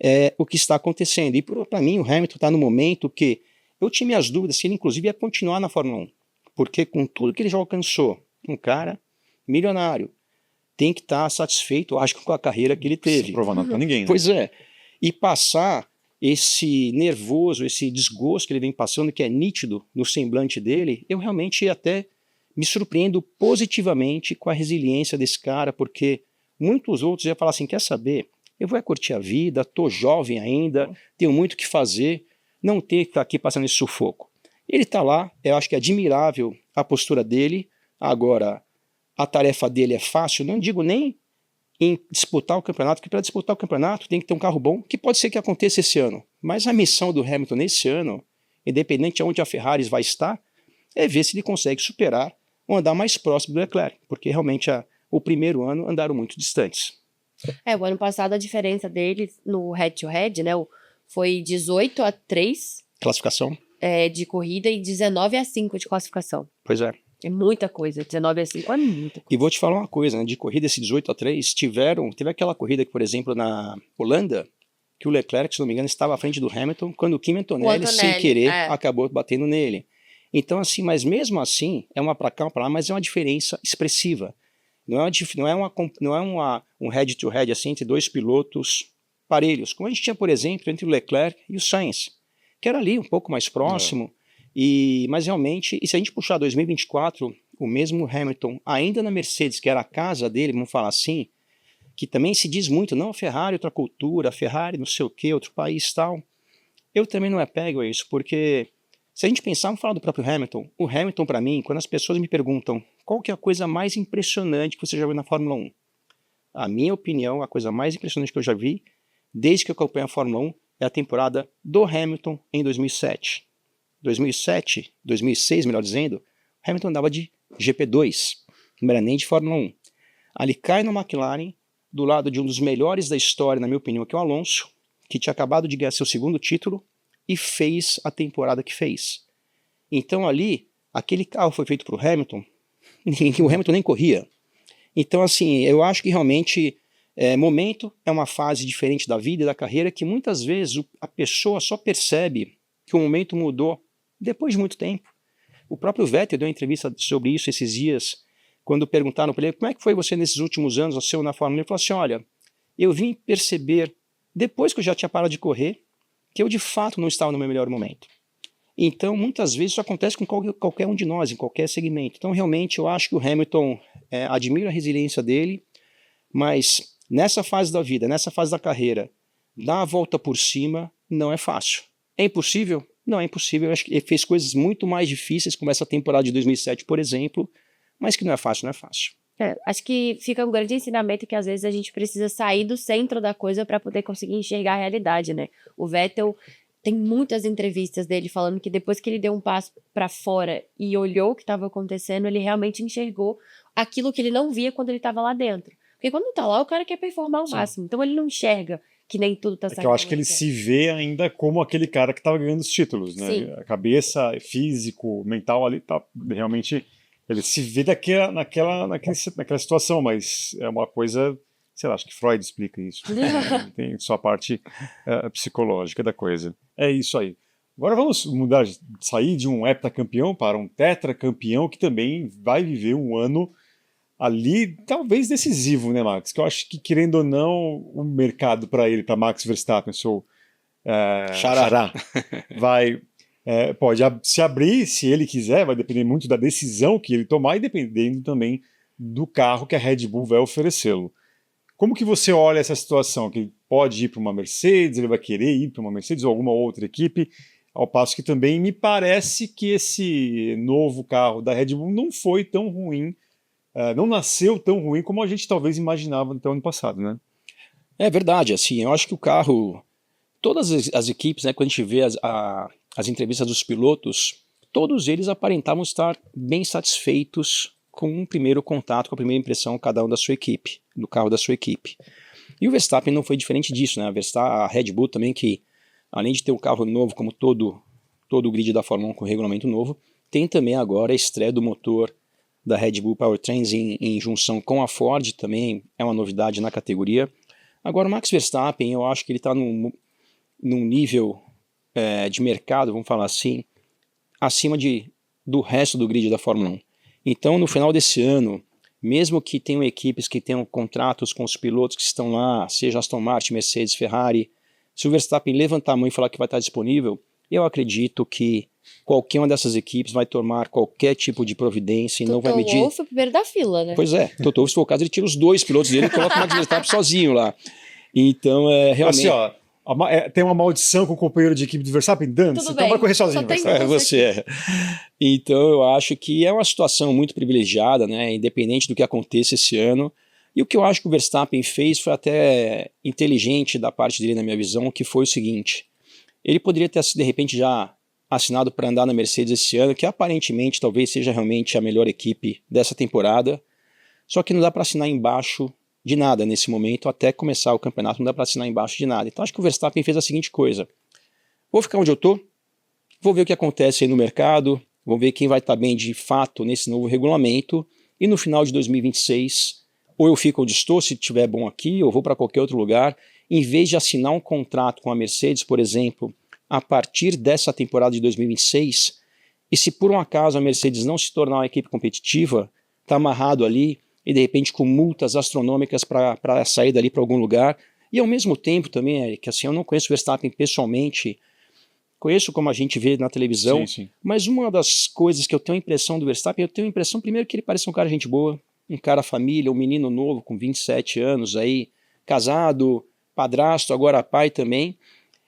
é o que está acontecendo. E para mim o Hamilton está no momento que eu tinha minhas dúvidas se ele inclusive ia continuar na Fórmula 1, porque com tudo que ele já alcançou, um cara milionário, tem que estar satisfeito, eu acho, com a carreira que ele teve. Não provar nada pra ninguém, né? Pois é. E passar esse nervoso, esse desgosto que ele vem passando, que é nítido no semblante dele, eu realmente até me surpreendo positivamente com a resiliência desse cara, porque muitos outros iam falar assim, quer saber, eu vou curtir a vida, estou jovem ainda, tenho muito o que fazer, não ter que estar aqui passando esse sufoco. Ele está lá, eu acho que é admirável a postura dele. Agora, a tarefa dele é fácil, não digo nem em disputar o campeonato, porque para disputar o campeonato tem que ter um carro bom, que pode ser que aconteça esse ano. Mas a missão do Hamilton nesse ano, independente de onde a Ferrari vai estar, é ver se ele consegue superar ou andar mais próximo do Leclerc, porque realmente o primeiro ano andaram muito distantes. O ano passado a diferença deles no head-to-head, né, foi 18-3 Classificação? De corrida e 19-5 de classificação. Pois é. É muita coisa, 19-5 é muita coisa. E vou te falar uma coisa, né? De corrida, esse 18-3, teve aquela corrida que, por exemplo, na Holanda, que o Leclerc, se não me engano, estava à frente do Hamilton, quando o Kimi Antonelli, sem querer, acabou batendo nele. Então, assim, mas mesmo assim, é uma para cá, uma para lá, mas é uma diferença expressiva. Não é um head-to-head assim, entre dois pilotos parelhos, como a gente tinha, por exemplo, entre o Leclerc e o Sainz, que era ali um pouco mais próximo. Mas realmente, e se a gente puxar 2024, o mesmo Hamilton, ainda na Mercedes, que era a casa dele, vamos falar assim, que também se diz muito, não, a Ferrari outra cultura, a Ferrari não sei o que, outro país tal. Eu também não apego a isso, porque se a gente pensar, vamos falar do próprio Hamilton. O Hamilton, para mim, quando as pessoas me perguntam qual que é a coisa mais impressionante que você já viu na Fórmula 1, a minha opinião, a coisa mais impressionante que eu já vi, desde que eu acompanho a Fórmula 1, é a temporada do Hamilton em 2007. 2006, melhor dizendo, Hamilton andava de GP2, não era nem de Fórmula 1. Ali cai na McLaren, do lado de um dos melhores da história, na minha opinião, que é o Alonso, que tinha acabado de ganhar seu segundo título e fez a temporada que fez. Então ali, aquele carro foi feito para o Hamilton, o Hamilton nem corria. Então assim, eu acho que realmente momento é uma fase diferente da vida e da carreira que muitas vezes a pessoa só percebe que o momento mudou depois de muito tempo. O próprio Vettel deu uma entrevista sobre isso esses dias, quando perguntaram para ele, como é que foi você nesses últimos anos, o seu na Fórmula 1? Ele falou assim, olha, eu vim perceber, depois que eu já tinha parado de correr, que eu de fato não estava no meu melhor momento. Então, muitas vezes isso acontece com qualquer um de nós, em qualquer segmento. Então, realmente, eu acho que o Hamilton, admiro a resiliência dele, mas nessa fase da vida, nessa fase da carreira, dar a volta por cima não é fácil. É impossível? Não é impossível. Eu acho que ele fez coisas muito mais difíceis, como essa temporada de 2007, por exemplo, mas que não é fácil, não é fácil. Acho que fica um grande ensinamento que às vezes a gente precisa sair do centro da coisa para poder conseguir enxergar a realidade, né? O Vettel tem muitas entrevistas dele falando que depois que ele deu um passo para fora e olhou o que estava acontecendo, ele realmente enxergou aquilo que ele não via quando ele estava lá dentro. Porque quando tá lá, o cara quer performar ao máximo, então ele não enxerga que nem tudo tá saindo. Eu acho que ele se vê ainda como aquele cara que estava ganhando os títulos, né? Sim. A cabeça, físico, mental ali, tá realmente. Ele se vê naquela situação, mas é uma coisa, sei lá, acho que Freud explica isso. Tem só a parte psicológica da coisa. É isso aí. Agora vamos mudar, sair de um heptacampeão para um tetracampeão que também vai viver um ano ali, talvez decisivo, né, Max? Que eu acho que, querendo ou não, o mercado para ele, para Max Verstappen, seu xará, pode se abrir se ele quiser, vai depender muito da decisão que ele tomar e dependendo também do carro que a Red Bull vai oferecê-lo. Como que você olha essa situação? Que ele pode ir para uma Mercedes, ele vai querer ir para uma Mercedes ou alguma outra equipe, ao passo que também me parece que esse novo carro da Red Bull não foi tão ruim, não nasceu tão ruim como a gente talvez imaginava até o ano passado, né? É verdade, assim, eu acho que o carro, todas as equipes, né, quando a gente vê as entrevistas dos pilotos, todos eles aparentavam estar bem satisfeitos com um primeiro contato, com a primeira impressão, cada um da sua equipe, do carro da sua equipe. E o Verstappen não foi diferente disso, né? A Red Bull também, que além de ter um carro novo, como todo o grid da Fórmula 1 com regulamento novo, tem também agora a estreia do motor da Red Bull Powertrains em junção com a Ford, também é uma novidade na categoria. Agora o Max Verstappen, eu acho que ele está num nível de mercado, vamos falar assim, acima do resto do grid da Fórmula 1. Então, no final desse ano, mesmo que tenham equipes que tenham contratos com os pilotos que estão lá, seja Aston Martin, Mercedes, Ferrari, se o Verstappen levantar a mão e falar que vai estar disponível, eu acredito que qualquer uma dessas equipes vai tomar qualquer tipo de providência e não vai medir... Toto Wolff é o primeiro da fila, né? Pois é, Toto Wolff, se for o caso, ele tira os 2 pilotos dele e coloca o Max Verstappen sozinho lá. Então, realmente... Assim, ó, tem uma maldição com o companheiro de equipe do Verstappen, dane-se, então vai correr sozinho. Você. Então eu acho que é uma situação muito privilegiada, né, independente do que aconteça esse ano. E o que eu acho que o Verstappen fez foi até inteligente da parte dele, na minha visão, que foi o seguinte: ele poderia ter, de repente, já assinado para andar na Mercedes esse ano, que aparentemente talvez seja realmente a melhor equipe dessa temporada, só que não dá para assinar embaixo de nada nesse momento, até começar o campeonato não dá para assinar embaixo de nada. Então acho que o Verstappen fez a seguinte coisa: vou ficar onde eu tô, vou ver o que acontece aí no mercado, vou ver quem vai estar bem de fato nesse novo regulamento, e no final de 2026, ou eu fico onde estou, se estiver bom aqui, ou vou para qualquer outro lugar, em vez de assinar um contrato com a Mercedes, por exemplo, a partir dessa temporada de 2026, e se por um acaso a Mercedes não se tornar uma equipe competitiva, está amarrado ali, e de repente com multas astronômicas para sair dali para algum lugar. E ao mesmo tempo também, Eric, assim, eu não conheço o Verstappen pessoalmente, conheço como a gente vê na televisão, sim. Mas uma das coisas que eu tenho a impressão do Verstappen, eu tenho a impressão primeiro que ele parece um cara gente boa, um cara família, um menino novo com 27 anos aí, casado, padrasto, agora pai também.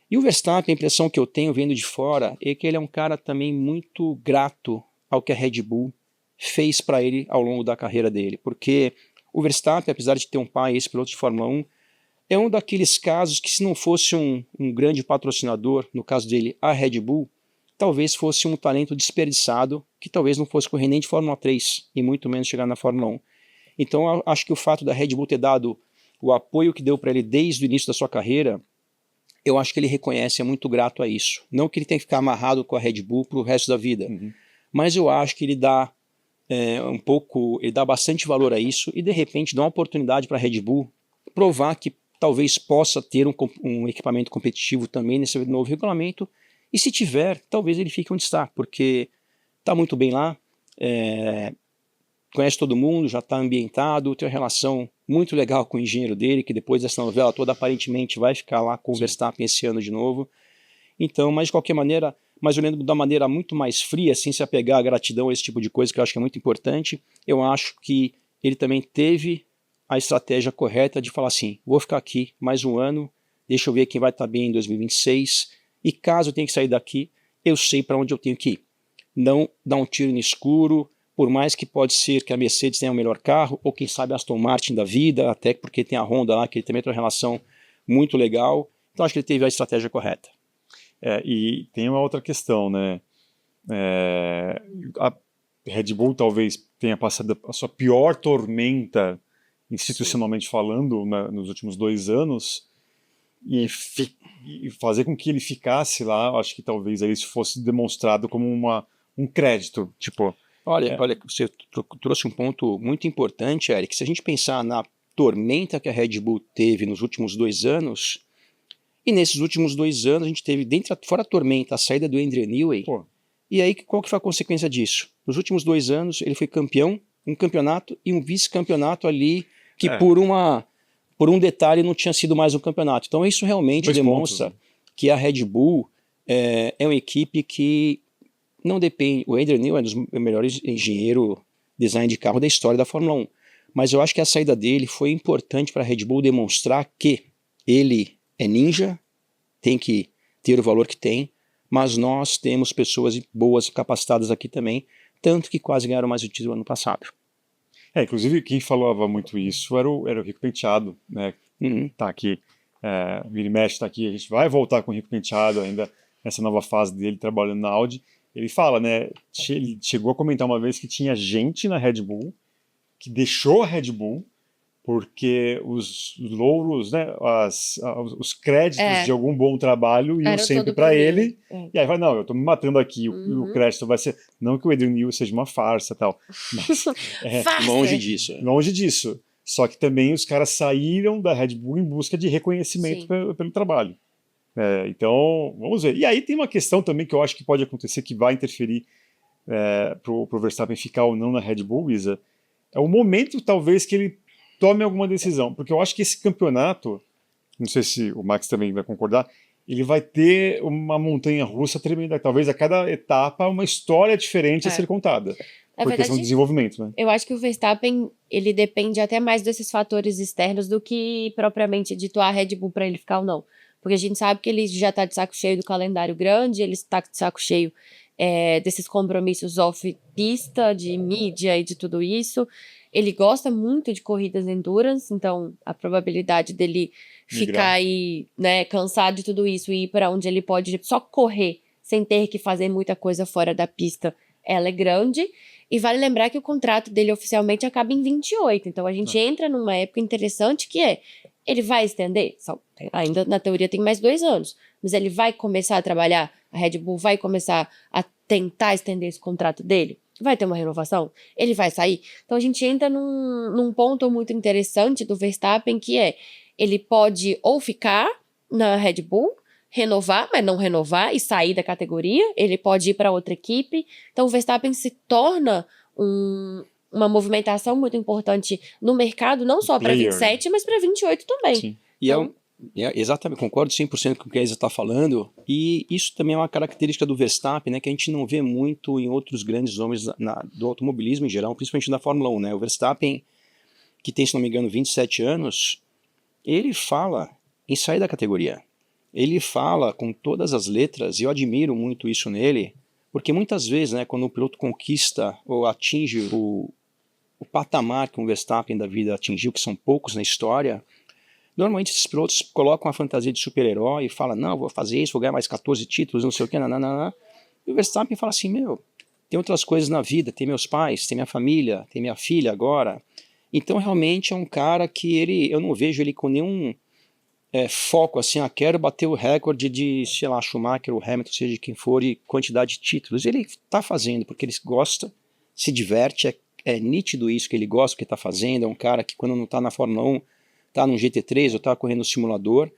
E o Verstappen, a impressão que eu tenho vendo de fora é que ele é um cara também muito grato ao que a Red Bull fez para ele ao longo da carreira dele, porque o Verstappen, apesar de ter um pai ex-piloto de Fórmula 1, é um daqueles casos que, se não fosse um grande patrocinador, no caso dele a Red Bull, talvez fosse um talento desperdiçado, que talvez não fosse correr nem de Fórmula 3 e muito menos chegar na Fórmula 1. Então eu acho que o fato da Red Bull ter dado o apoio que deu para ele desde o início da sua carreira, eu acho que ele reconhece, é muito grato a isso. Não que ele tenha que ficar amarrado com a Red Bull para o resto da vida, mas eu acho que ele dá ele dá bastante valor a isso e de repente dá uma oportunidade para a Red Bull provar que talvez possa ter um equipamento competitivo também nesse novo regulamento, e se tiver, talvez ele fique onde está, porque está muito bem lá, conhece todo mundo, já está ambientado, tem uma relação muito legal com o engenheiro dele, que depois dessa novela toda aparentemente vai ficar lá com o Verstappen esse ano de novo. Então, mas de qualquer maneira, mas olhando da maneira muito mais fria, sem se apegar à gratidão, esse tipo de coisa que eu acho que é muito importante, eu acho que ele também teve a estratégia correta de falar assim: vou ficar aqui mais um ano, deixa eu ver quem vai estar bem em 2026, e caso eu tenha que sair daqui, eu sei para onde eu tenho que ir. Não dar um tiro no escuro, por mais que pode ser que a Mercedes tenha o melhor carro, ou quem sabe a Aston Martin da vida, até porque tem a Honda lá, que ele também tem uma relação muito legal. Então acho que ele teve a estratégia correta. E tem uma outra questão, né? A Red Bull talvez tenha passado a sua pior tormenta, institucionalmente falando, nos últimos 2 anos, e fazer com que ele ficasse lá, acho que talvez aí isso fosse demonstrado como um crédito, tipo... Olha, você trouxe um ponto muito importante, Eric. Se a gente pensar na tormenta que a Red Bull teve nos últimos 2 anos, E nesses últimos 2 anos, a gente teve, fora a tormenta, a saída do Adrian Newey. Pô. E aí, qual que foi a consequência disso? Nos últimos 2 anos, ele foi campeão, um campeonato e um vice-campeonato ali, que por um detalhe não tinha sido mais um campeonato. Então isso realmente 2 demonstra pontos, né? que a Red Bull é uma equipe que não depende... O Adrian Newey é um dos melhores engenheiros design de carro da história da Fórmula 1. Mas eu acho que a saída dele foi importante para a Red Bull demonstrar que ele é ninja, tem que ter o valor que tem, mas nós temos pessoas boas e capacitadas aqui também, tanto que quase ganharam mais o título ano passado. Inclusive, quem falava muito isso era o Rico Penteado, né? Tá aqui, Vira e Mexe tá aqui, a gente vai voltar com o Rico Penteado ainda nessa nova fase dele trabalhando na Audi. Ele fala, né? Ele chegou a comentar uma vez que tinha gente na Red Bull que deixou a Red Bull porque os louros, né, os créditos de algum bom trabalho iam sempre para ele. E aí vai, não, eu tô me matando aqui, o crédito vai ser... Não que o Adrian Newey seja uma farsa e tal. Mas, longe disso. Longe disso. Só que também os caras saíram da Red Bull em busca de reconhecimento pelo trabalho. Então, vamos ver. E aí tem uma questão também que eu acho que pode acontecer, que vai interferir pro Verstappen ficar ou não na Red Bull, Isa. É o momento, talvez, que ele tome alguma decisão, porque eu acho que esse campeonato, não sei se o Max também vai concordar, ele vai ter uma montanha-russa tremenda, talvez a cada etapa uma história diferente a ser contada, por questão de desenvolvimento, né? Eu acho que o Verstappen, ele depende até mais desses fatores externos do que propriamente dito a Red Bull para ele ficar ou não, porque a gente sabe que ele já está de saco cheio do calendário grande, ele está de saco cheio desses compromissos off-pista, de mídia e de tudo isso. Ele gosta muito de corridas endurance, então a probabilidade dele ficar aí, né, cansado de tudo isso e ir para onde ele pode só correr sem ter que fazer muita coisa fora da pista, ela é grande. E vale lembrar que o contrato dele oficialmente acaba em 28, então a gente entra numa época interessante que ele vai estender, ainda na teoria tem mais 2 anos, mas ele vai começar a trabalhar, a Red Bull vai começar a tentar estender esse contrato dele. Vai ter uma renovação? Ele vai sair? Então a gente entra num ponto muito interessante do Verstappen, que ele pode ou ficar na Red Bull, renovar, mas não renovar e sair da categoria, ele pode ir para outra equipe. Então o Verstappen se torna uma movimentação muito importante no mercado, não só para 27, mas para 28 também. Sim. Então, exatamente, concordo 100% com o que a Isa está falando, e isso também é uma característica do Verstappen, né, que a gente não vê muito em outros grandes nomes do automobilismo em geral, principalmente da Fórmula 1, né? O Verstappen, que tem, se não me engano, 27 anos, ele fala em sair da categoria. Ele fala com todas as letras, e eu admiro muito isso nele, porque muitas vezes, né, quando o piloto conquista ou atinge o patamar que um Verstappen da vida atingiu, que são poucos na história, normalmente esses pilotos colocam a fantasia de super-herói e falam, não, vou fazer isso, vou ganhar mais 14 títulos, não sei o que, nananana. E o Verstappen fala assim, tem outras coisas na vida, tem meus pais, tem minha família, tem minha filha agora. Então realmente é um cara que eu não vejo ele com nenhum foco assim, quero bater o recorde de, sei lá, Schumacher ou Hamilton, seja de quem for, e quantidade de títulos. Ele está fazendo porque ele gosta, se diverte, é nítido isso que ele gosta do que está fazendo, é um cara que quando não está na Fórmula 1, está num GT3 ou está correndo no simulador,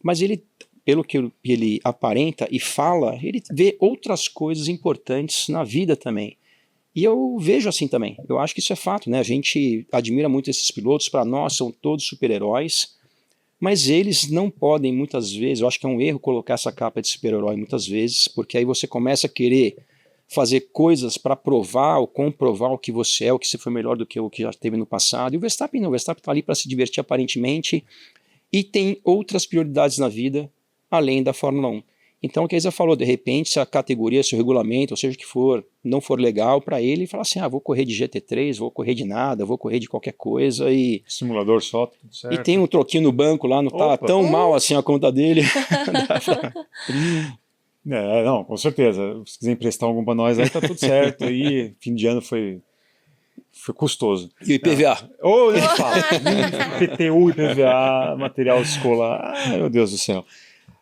mas ele, pelo que ele aparenta e fala, ele vê outras coisas importantes na vida também. E eu vejo assim também, eu acho que isso é fato, né? A gente admira muito esses pilotos, para nós são todos super-heróis, mas eles não podem muitas vezes, eu acho que é um erro colocar essa capa de super-herói muitas vezes, porque aí você começa a querer fazer coisas para provar ou comprovar o que você é, o que você foi melhor do que o que já teve no passado. E o Verstappen não, o Verstappen está ali para se divertir aparentemente e tem outras prioridades na vida além da Fórmula 1. Então o que a Isa falou, de repente se a categoria, se o regulamento, ou seja o que for, não for legal para ele, fala assim, vou correr de GT3, vou correr de nada, vou correr de qualquer coisa e... Simulador só, tudo certo. E tem um troquinho no banco lá, não tá tão mal assim a conta dele. Não, com certeza. Se quiser emprestar algum para nós, aí tá tudo certo. Aí, fim de ano foi custoso. E o IPVA? Nem fala. PTU, IPVA, material escolar. Ai, meu Deus do céu.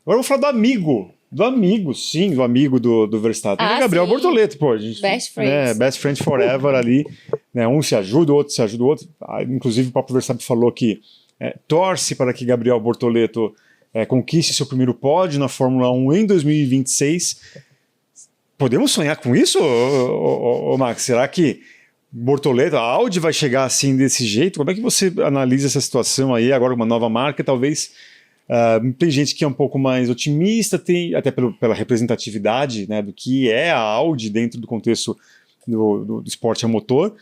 Agora eu vou falar do amigo. Do amigo do Verstappen. É Gabriel Bortoleto, pô. Gente, Best friends. Best friend forever ali. Né, um se ajuda, o outro se ajuda o outro. Inclusive o próprio Verstappen falou que torce para que Gabriel Bortoleto conquiste seu primeiro pódio na Fórmula 1 em 2026. Podemos sonhar com isso, Max? Será que Bortoleto, a Audi vai chegar assim desse jeito? Como é que você analisa essa situação aí, agora uma nova marca, talvez... tem gente que é um pouco mais otimista, até pela representatividade, né, do que é a Audi dentro do contexto do esporte a motor,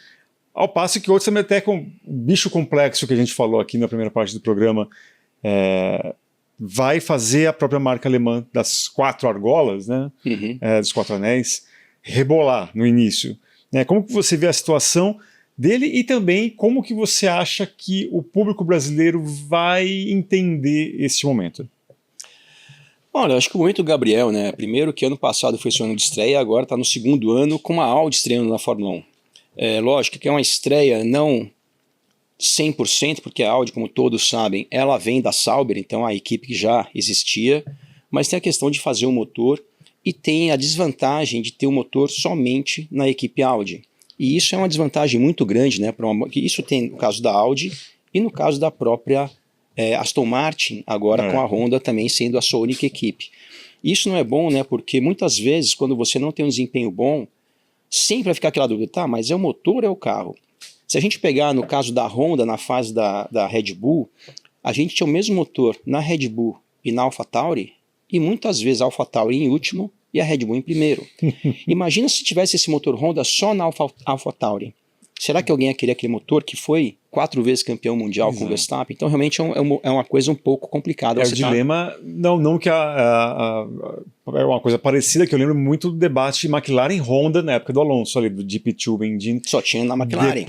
ao passo que outros também até com o bicho complexo que a gente falou aqui na primeira parte do programa, vai fazer a própria marca alemã das 4 argolas, né, dos 4 anéis, rebolar no início. Né? Como que você vê a situação dele e também como que você acha que o público brasileiro vai entender esse momento? Olha, eu acho que o momento do Gabriel, né? Primeiro que ano passado foi seu ano de estreia, agora está no segundo ano com a Audi estreando na Fórmula 1. Lógico que é uma estreia não 100%, porque a Audi, como todos sabem, ela vem da Sauber, então a equipe que já existia, mas tem a questão de fazer o motor e tem a desvantagem de ter o motor somente na equipe Audi. E isso é uma desvantagem muito grande, né? Isso tem no caso da Audi e no caso da própria Aston Martin, agora com a Honda também sendo a sua única equipe. Isso não é bom, né? Porque muitas vezes, quando você não tem um desempenho bom, sempre vai ficar aquela dúvida, tá, mas é o motor ou é o carro? Se a gente pegar no caso da Honda, na fase da Red Bull, a gente tinha o mesmo motor na Red Bull e na AlphaTauri, e muitas vezes a AlphaTauri em último e a Red Bull em primeiro. Imagina se tivesse esse motor Honda só na AlphaTauri. Será que alguém ia querer aquele motor que foi 4 vezes campeão mundial com o Verstappen? Então realmente é uma coisa um pouco complicada. O dilema, não que é uma coisa parecida, que eu lembro muito do debate McLaren e Honda na época do Alonso, ali, do GP2 Engine. Só tinha na McLaren.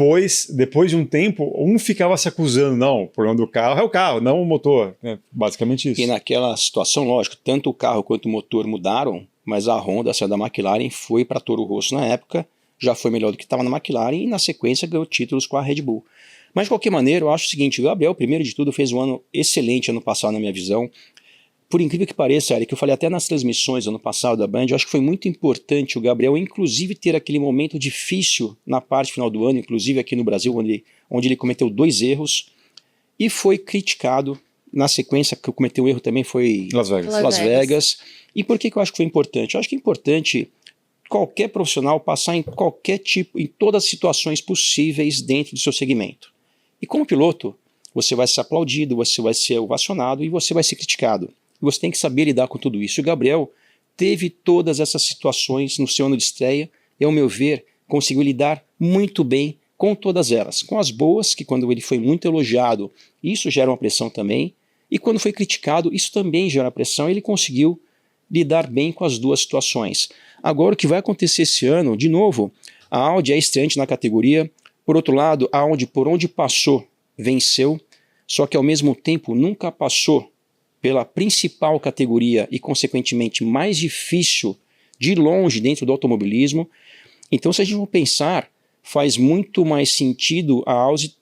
Depois de um tempo, um ficava se acusando, não, o problema do carro é o carro, não o motor. É basicamente isso. E naquela situação, lógico, tanto o carro quanto o motor mudaram, mas a Honda, saiu da McLaren, foi para Toro Rosso na época, já foi melhor do que estava na McLaren e na sequência ganhou títulos com a Red Bull. Mas de qualquer maneira, eu acho o seguinte, o Gabriel, primeiro de tudo, fez um ano excelente ano passado na minha visão. Por incrível que pareça, Eric, eu falei até nas transmissões ano passado da Band, eu acho que foi muito importante o Gabriel, inclusive, ter aquele momento difícil na parte final do ano, inclusive aqui no Brasil, onde ele cometeu 2 erros e foi criticado. Na sequência, que cometeu o erro também foi Las Vegas. E por que eu acho que foi importante? Eu acho que é importante qualquer profissional passar em qualquer tipo, em todas as situações possíveis dentro do seu segmento. E como piloto, você vai ser aplaudido, você vai ser ovacionado e você vai ser criticado. E você tem que saber lidar com tudo isso. E o Gabriel teve todas essas situações no seu ano de estreia e, ao meu ver, conseguiu lidar muito bem com todas elas. Com as boas, que quando ele foi muito elogiado, isso gera uma pressão também. E quando foi criticado, isso também gera pressão. Ele conseguiu lidar bem com as duas situações. Agora, o que vai acontecer esse ano, de novo, a Audi é estreante na categoria. Por outro lado, a Audi, por onde passou, venceu. Só que, ao mesmo tempo, nunca passou pela principal categoria e, consequentemente, mais difícil de longe dentro do automobilismo. Então, se a gente for pensar, faz muito mais sentido a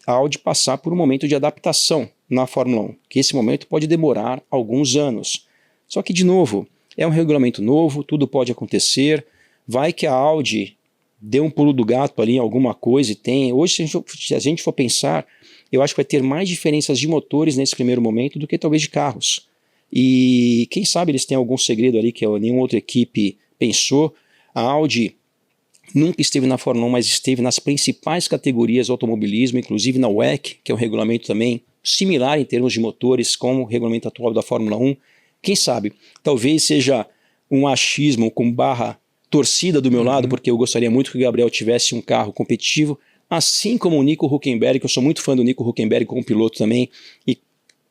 Audi passar por um momento de adaptação na Fórmula 1, que esse momento pode demorar alguns anos. Só que, de novo, é um regulamento novo, tudo pode acontecer, vai que a Audi dê um pulo do gato ali em alguma coisa e tem. Hoje, se a gente for pensar, eu acho que vai ter mais diferenças de motores nesse primeiro momento do que talvez de carros. E quem sabe eles têm algum segredo ali que nenhuma outra equipe pensou. A Audi nunca esteve na Fórmula 1, mas esteve nas principais categorias do automobilismo, inclusive na WEC, que é um regulamento também similar em termos de motores com o regulamento atual da Fórmula 1. Quem sabe, talvez seja um achismo com barra torcida do meu lado, porque eu gostaria muito que o Gabriel tivesse um carro competitivo, assim como o Nico Hülkenberg, que eu sou muito fã do Nico Hülkenberg como piloto também, e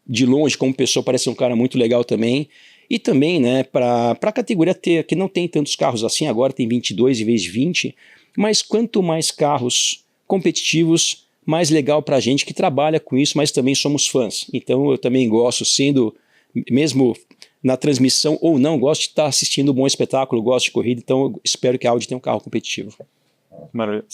de longe, como pessoa, parece um cara muito legal também. E também, né, para a categoria T, que não tem tantos carros assim, agora tem 22 em vez de 20, mas quanto mais carros competitivos, mais legal para a gente que trabalha com isso, mas também somos fãs. Então eu também gosto, sendo, mesmo na transmissão ou não, gosto de estar assistindo um bom espetáculo, gosto de corrida, então eu espero que a Audi tenha um carro competitivo. Maravilha.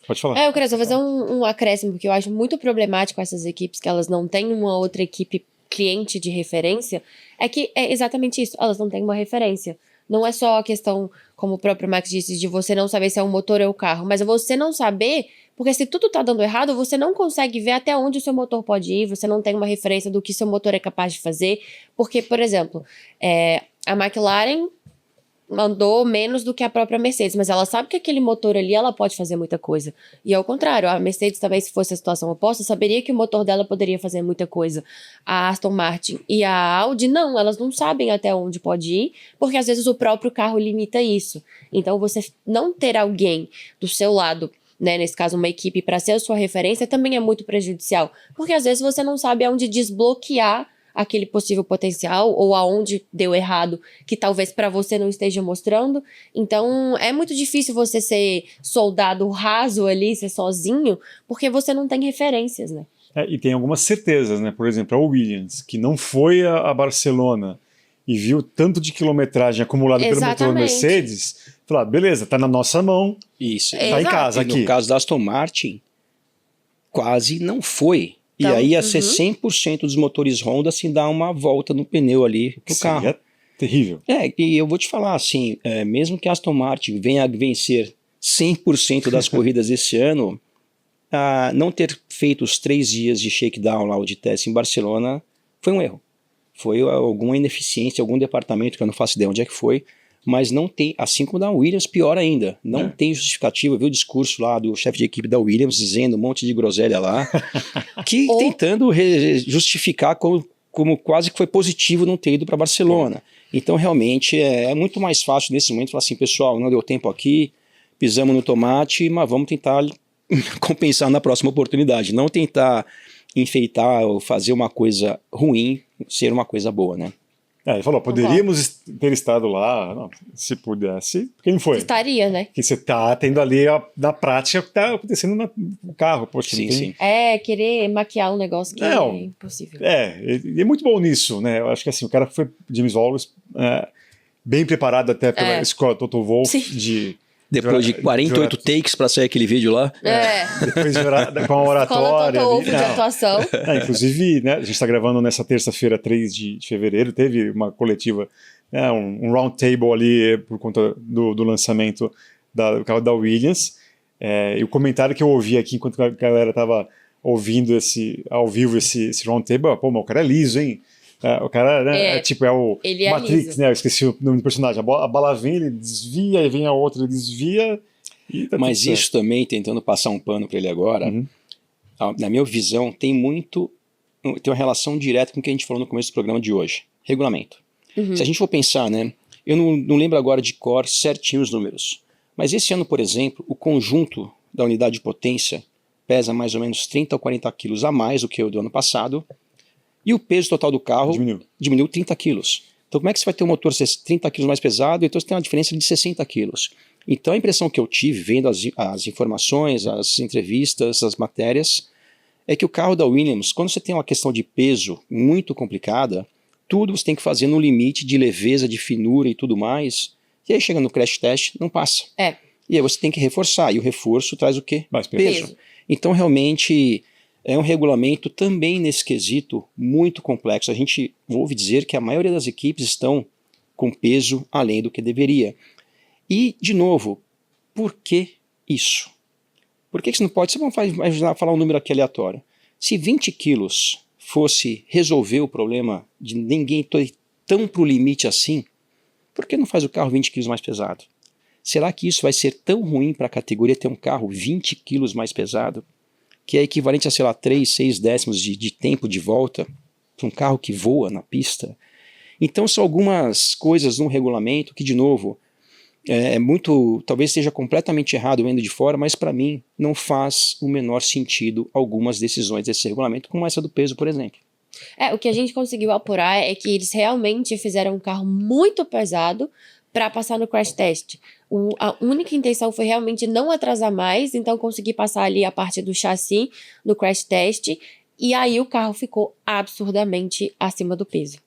Pode falar. Eu queria só fazer um acréscimo, porque eu acho muito problemático essas equipes, que elas não têm uma outra equipe cliente de referência, é que é exatamente isso, elas não têm uma referência. Não é só a questão, como o próprio Max disse, de você não saber se é um motor ou o carro, mas você não saber Porque se tudo tá dando errado, você não consegue ver até onde o seu motor pode ir, você não tem uma referência do que seu motor é capaz de fazer. Porque, por exemplo, a McLaren mandou menos do que a própria Mercedes, mas ela sabe que aquele motor ali, ela pode fazer muita coisa. E ao contrário, a Mercedes também, se fosse a situação oposta, saberia que o motor dela poderia fazer muita coisa. A Aston Martin e a Audi, não, elas não sabem até onde pode ir, porque às vezes o próprio carro limita isso. Então, você não ter alguém do seu lado, né, nesse caso uma equipe, para ser a sua referência, também é muito prejudicial, porque às vezes você não sabe aonde desbloquear aquele possível potencial ou aonde deu errado que talvez para você não esteja mostrando. Então é muito difícil você ser soldado raso ali, ser sozinho, porque você não tem referências, né? E tem algumas certezas, né? Por exemplo, a Williams, que não foi a Barcelona e viu tanto de quilometragem acumulado pelo motor Mercedes, falar, beleza, tá na nossa mão, isso, tá em casa e aqui. No caso da Aston Martin, quase não foi. E aí ia ser 100% dos motores Honda se dar uma volta no pneu ali pro carro. É terrível. E eu vou te falar assim, mesmo que a Aston Martin venha a vencer 100% das corridas esse ano, não ter feito os 3 dias de shakedown lá, ou de teste em Barcelona, foi um erro. Foi alguma ineficiência, algum departamento que eu não faço ideia onde é que foi, mas não tem, assim como da Williams, pior ainda, não tem justificativa. Eu vi o discurso lá do chefe de equipe da Williams dizendo um monte de groselha lá, que tentando justificar como quase que foi positivo não ter ido para Barcelona. Então realmente é muito mais fácil nesse momento falar assim, pessoal, não deu tempo aqui, pisamos no tomate, mas vamos tentar compensar na próxima oportunidade, não tentar enfeitar ou fazer uma coisa ruim ser uma coisa boa, né? Ele falou, poderíamos ter estado lá, não, se pudesse, porque não foi. Estaria, né? Que você tá tendo ali na prática o que tá acontecendo no carro. Poxa, sim. Querer maquiar um negócio que é impossível. Ele é muito bom nisso, né? Eu acho que assim, o cara foi, James Wallace, bem preparado até pela escola Toto Wolff depois de 48 takes para sair aquele vídeo lá. Depois com a oratória. De atuação. Inclusive, né, a gente está gravando nessa terça-feira, 3 de fevereiro, teve uma coletiva, um round table ali por conta do lançamento do carro da Williams. E o comentário que eu ouvi aqui enquanto a galera estava ouvindo ao vivo esse round table, pô, mas o cara é liso, hein? O cara, né, é o Matrix, né? Eu esqueci o nome do personagem. A bala vem, ele desvia, aí vem a outra, ele desvia. Mas isso também, tentando passar um pano para ele agora, na minha visão, tem uma relação direta com o que a gente falou no começo do programa de hoje. Regulamento. Se a gente for pensar, né? Eu não lembro agora de cor certinho os números. Mas esse ano, por exemplo, o conjunto da unidade de potência pesa mais ou menos 30 ou 40 quilos a mais do que o do ano passado. E o peso total do carro diminuiu 30 quilos. Então como é que você vai ter um motor 30 quilos mais pesado? Então você tem uma diferença de 60 quilos. Então a impressão que eu tive vendo as informações, as entrevistas, as matérias, é que o carro da Williams, quando você tem uma questão de peso muito complicada, tudo você tem que fazer no limite de leveza, de finura e tudo mais. E aí chega no crash test, não passa. E aí você tem que reforçar. E o reforço traz o quê? Mais peso. Então realmente é um regulamento também nesse quesito muito complexo. A gente ouve dizer que a maioria das equipes estão com peso além do que deveria. E, de novo, por que isso? Por que você não pode? Você vai imaginar falar um número aqui aleatório. Se 20 quilos fosse resolver o problema de ninguém ter tão pro limite assim, por que não faz o carro 20 quilos mais pesado? Será que isso vai ser tão ruim para a categoria ter um carro 20 quilos mais pesado? Que é equivalente a, sei lá, 3, 6 décimos de tempo de volta para um carro que voa na pista. Então são algumas coisas no regulamento que, de novo, talvez seja completamente errado vendo de fora, mas para mim não faz o menor sentido algumas decisões desse regulamento, como essa do peso, por exemplo. O que a gente conseguiu apurar é que eles realmente fizeram um carro muito pesado para passar no crash test. A única intenção foi realmente não atrasar mais, então conseguir passar ali a parte do chassi no crash test, e aí o carro ficou absurdamente acima do peso.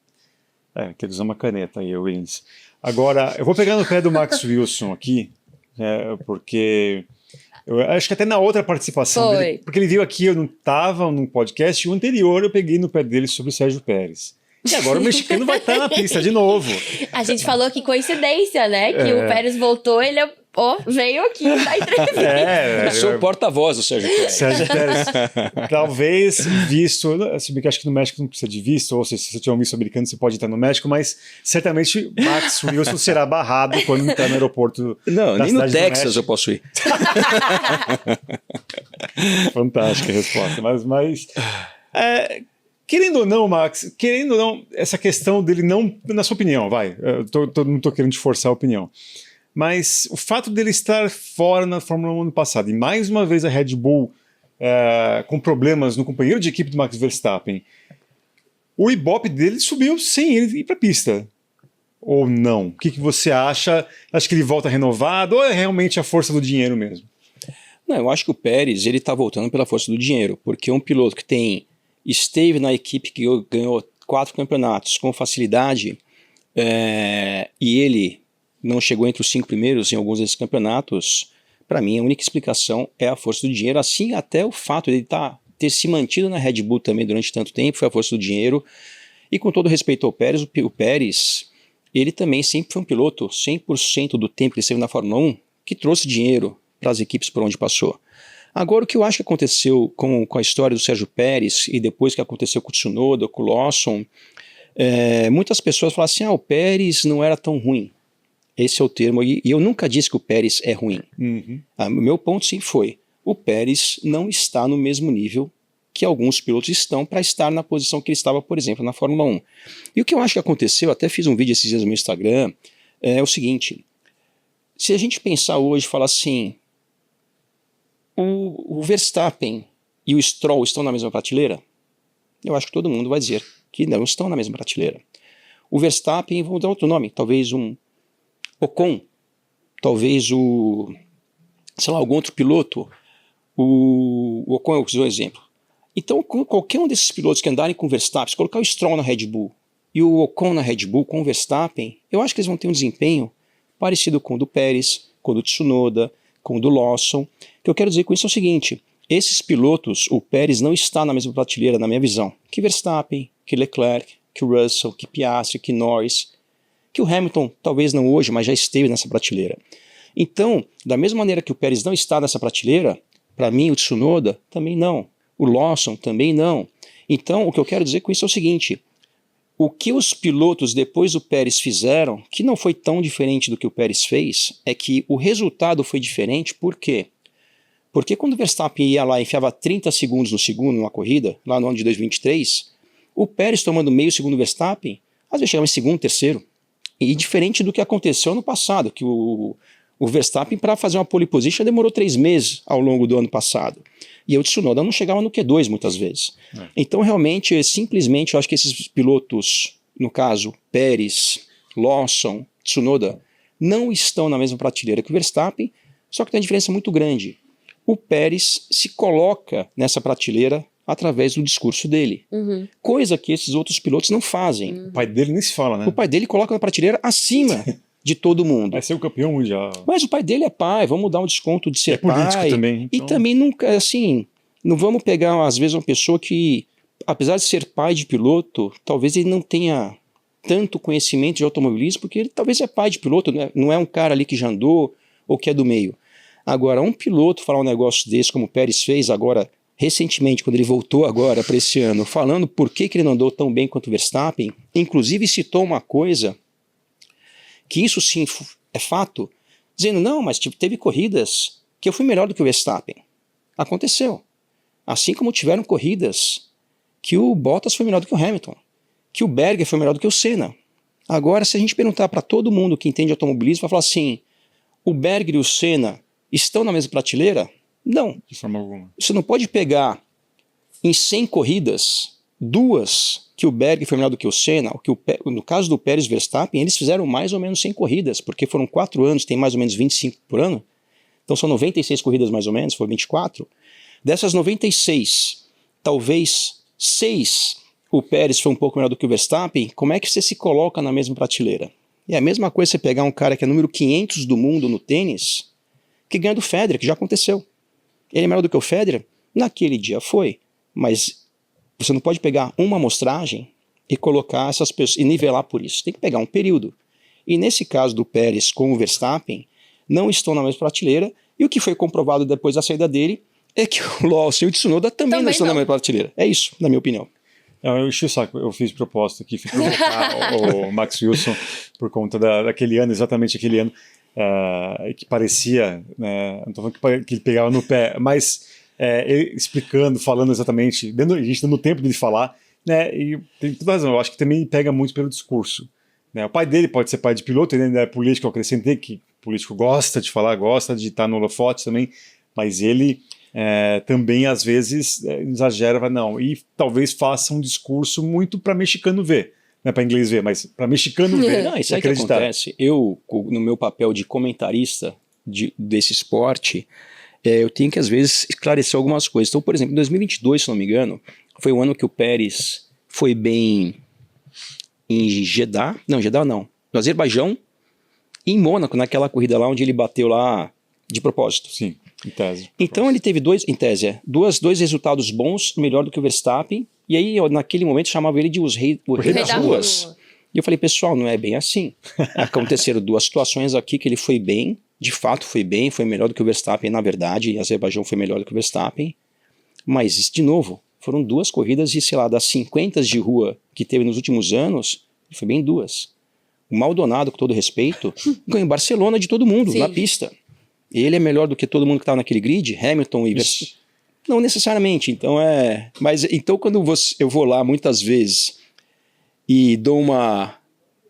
Que eles usam uma caneta aí, Williams. Agora, eu vou pegar no pé do Max Wilson aqui, porque eu acho que até na outra participação dele, porque ele veio aqui, eu não estava no podcast, e o anterior eu peguei no pé dele sobre o Sérgio Pérez. E agora o mexicano vai estar na pista de novo. A gente falou que coincidência, né? Que o Pérez voltou, ele Veio aqui da entrevista. Eu sou o porta-voz do Sérgio Pérez. Sérgio Pérez. Talvez visto, se bem que acho que no México não precisa de visto, ou se você tiver um visto americano, você pode entrar no México, mas certamente Max Wilson será barrado quando entrar no aeroporto. Não, nem no Texas eu posso ir. Fantástica a resposta. Mas querendo ou não, Max, essa questão dele não, na sua opinião, não tô querendo te forçar a opinião, mas o fato dele estar fora na Fórmula 1 ano passado, e mais uma vez a Red Bull com problemas no companheiro de equipe do Max Verstappen, o Ibope dele subiu sem ele ir para a pista. Ou não? O que você acha? Acha que ele volta renovado ou é realmente a força do dinheiro mesmo? Não, eu acho que o Pérez ele está voltando pela força do dinheiro, porque um piloto que esteve na equipe que ganhou 4 campeonatos com facilidade e ele não chegou entre os 5 primeiros em alguns desses campeonatos, para mim a única explicação é a força do dinheiro, assim até o fato de ele ter se mantido na Red Bull também durante tanto tempo foi a força do dinheiro. E com todo respeito ao Pérez, o Pérez, ele também sempre foi um piloto, 100% do tempo que ele esteve na Fórmula 1, que trouxe dinheiro para as equipes por onde passou. Agora, o que eu acho que aconteceu com a história do Sérgio Pérez e depois que aconteceu com o Tsunoda, com o Lawson, muitas pessoas falam assim, o Pérez não era tão ruim. Esse é o termo, e eu nunca disse que o Pérez é ruim. Uhum. O meu ponto sim foi, o Pérez não está no mesmo nível que alguns pilotos estão para estar na posição que ele estava, por exemplo, na Fórmula 1. E o que eu acho que aconteceu, até fiz um vídeo esses dias no meu Instagram, é o seguinte, se a gente pensar hoje e falar assim, o Verstappen e o Stroll estão na mesma prateleira? Eu acho que todo mundo vai dizer que não estão na mesma prateleira. O Verstappen, vamos dar outro nome, talvez um Ocon, talvez algum outro piloto, o Ocon é um exemplo. Então, qualquer um desses pilotos que andarem com o Verstappen, se colocar o Stroll na Red Bull e o Ocon na Red Bull com o Verstappen, eu acho que eles vão ter um desempenho parecido com o do Pérez, com o do Tsunoda, com o do Lawson. O que eu quero dizer com isso é o seguinte, esses pilotos, o Pérez não está na mesma prateleira, na minha visão, que Verstappen, que Leclerc, que Russell, que Piastri, que Norris, que o Hamilton, talvez não hoje, mas já esteve nessa prateleira. Então, da mesma maneira que o Pérez não está nessa prateleira, para mim o Tsunoda também não, o Lawson também não. Então, o que eu quero dizer com isso é o seguinte, o que os pilotos depois do Pérez fizeram, que não foi tão diferente do que o Pérez fez, é que o resultado foi diferente, por quê? Porque quando o Verstappen ia lá e enfiava 30 segundos no segundo numa corrida, lá no ano de 2023, o Pérez tomando meio segundo do Verstappen, às vezes chegava em segundo, terceiro. E diferente do que aconteceu no passado, que o Verstappen para fazer uma pole position demorou 3 meses ao longo do ano passado. E o Tsunoda não chegava no Q2 muitas vezes. Então realmente, simplesmente, eu acho que esses pilotos, no caso Pérez, Lawson, Tsunoda, não estão na mesma prateleira que o Verstappen, só que tem uma diferença muito grande. O Pérez se coloca nessa prateleira através do discurso dele. Uhum. Coisa que esses outros pilotos não fazem. O pai dele nem se fala, né? O pai dele coloca na prateleira acima de todo mundo. Vai ser o campeão mundial. Mas o pai dele é pai, vamos dar um desconto de ser pai. Político também. Então... E também nunca, assim, não vamos pegar às vezes uma pessoa que, apesar de ser pai de piloto, talvez ele não tenha tanto conhecimento de automobilismo, porque ele talvez é pai de piloto, não é um cara ali que já andou ou que é do meio. Agora, um piloto falar um negócio desse, como o Pérez fez agora, recentemente, quando ele voltou agora para esse ano, falando por que ele não andou tão bem quanto o Verstappen, inclusive citou uma coisa, que isso sim é fato, dizendo, não, mas teve corridas que eu fui melhor do que o Verstappen. Aconteceu. Assim como tiveram corridas que o Bottas foi melhor do que o Hamilton, que o Berger foi melhor do que o Senna. Agora, se a gente perguntar para todo mundo que entende automobilismo, vai falar assim, o Berger e o Senna estão na mesma prateleira? Não. De forma alguma. Você não pode pegar em 100 corridas, 2 que o Berger foi melhor do que o Senna, no caso do Pérez e Verstappen, eles fizeram mais ou menos 100 corridas, porque foram 4 anos, tem mais ou menos 25 por ano, então são 96 corridas mais ou menos, foi 24. Dessas 96, talvez 6 o Pérez foi um pouco melhor do que o Verstappen, como é que você se coloca na mesma prateleira? É a mesma coisa você pegar um cara que é número 500 do mundo no tênis, que ganha do Federer, que já aconteceu. Ele é melhor do que o Federer? Naquele dia foi, mas você não pode pegar uma amostragem e colocar essas pessoas e nivelar por isso. Tem que pegar um período. E nesse caso do Pérez com o Verstappen, não estão na mesma prateleira, e o que foi comprovado depois da saída dele é que o Lawson e o Tsunoda também não estão na mesma prateleira. É isso, na minha opinião. Eu enchi o saco, eu fiz proposta aqui, fui provocar o Max Wilson por conta daquele ano, exatamente aquele ano, que parecia, não estou falando que ele pegava no pé, mas ele explicando, falando exatamente, a gente dando tempo de ele falar, né, e tem toda razão, eu acho que também pega muito pelo discurso. Né, o pai dele pode ser pai de piloto, ele ainda é político, eu acrescentei que o político gosta de falar, gosta de estar no holofote também, mas ele também às vezes exagera, não, e talvez faça um discurso muito para mexicano ver, não é para inglês ver, mas para mexicano ver. Não, isso aí que acontece. Eu, no meu papel de comentarista desse esporte, eu tenho que às vezes esclarecer algumas coisas. Então, por exemplo, em 2022, se não me engano, foi o ano que o Pérez foi bem em Jeddah, no Azerbaijão, e em Mônaco, naquela corrida lá onde ele bateu lá de propósito. Sim, em tese. Então ele teve dois resultados bons, melhor do que o Verstappen, e aí naquele momento chamava ele de o rei das ruas. E eu falei, pessoal, não é bem assim. Aconteceram duas situações aqui que ele foi bem, de fato foi bem, foi melhor do que o Verstappen, na verdade, e Azerbaijão foi melhor do que o Verstappen, mas, de novo, foram duas corridas e, sei lá, das 50 de rua que teve nos últimos anos, foi bem duas. O Maldonado, com todo respeito, ganhou em Barcelona de todo mundo, na pista. Ele é melhor do que todo mundo que estava naquele grid, Hamilton e Verstappen. Não necessariamente, então Mas então quando eu vou lá muitas vezes e dou uma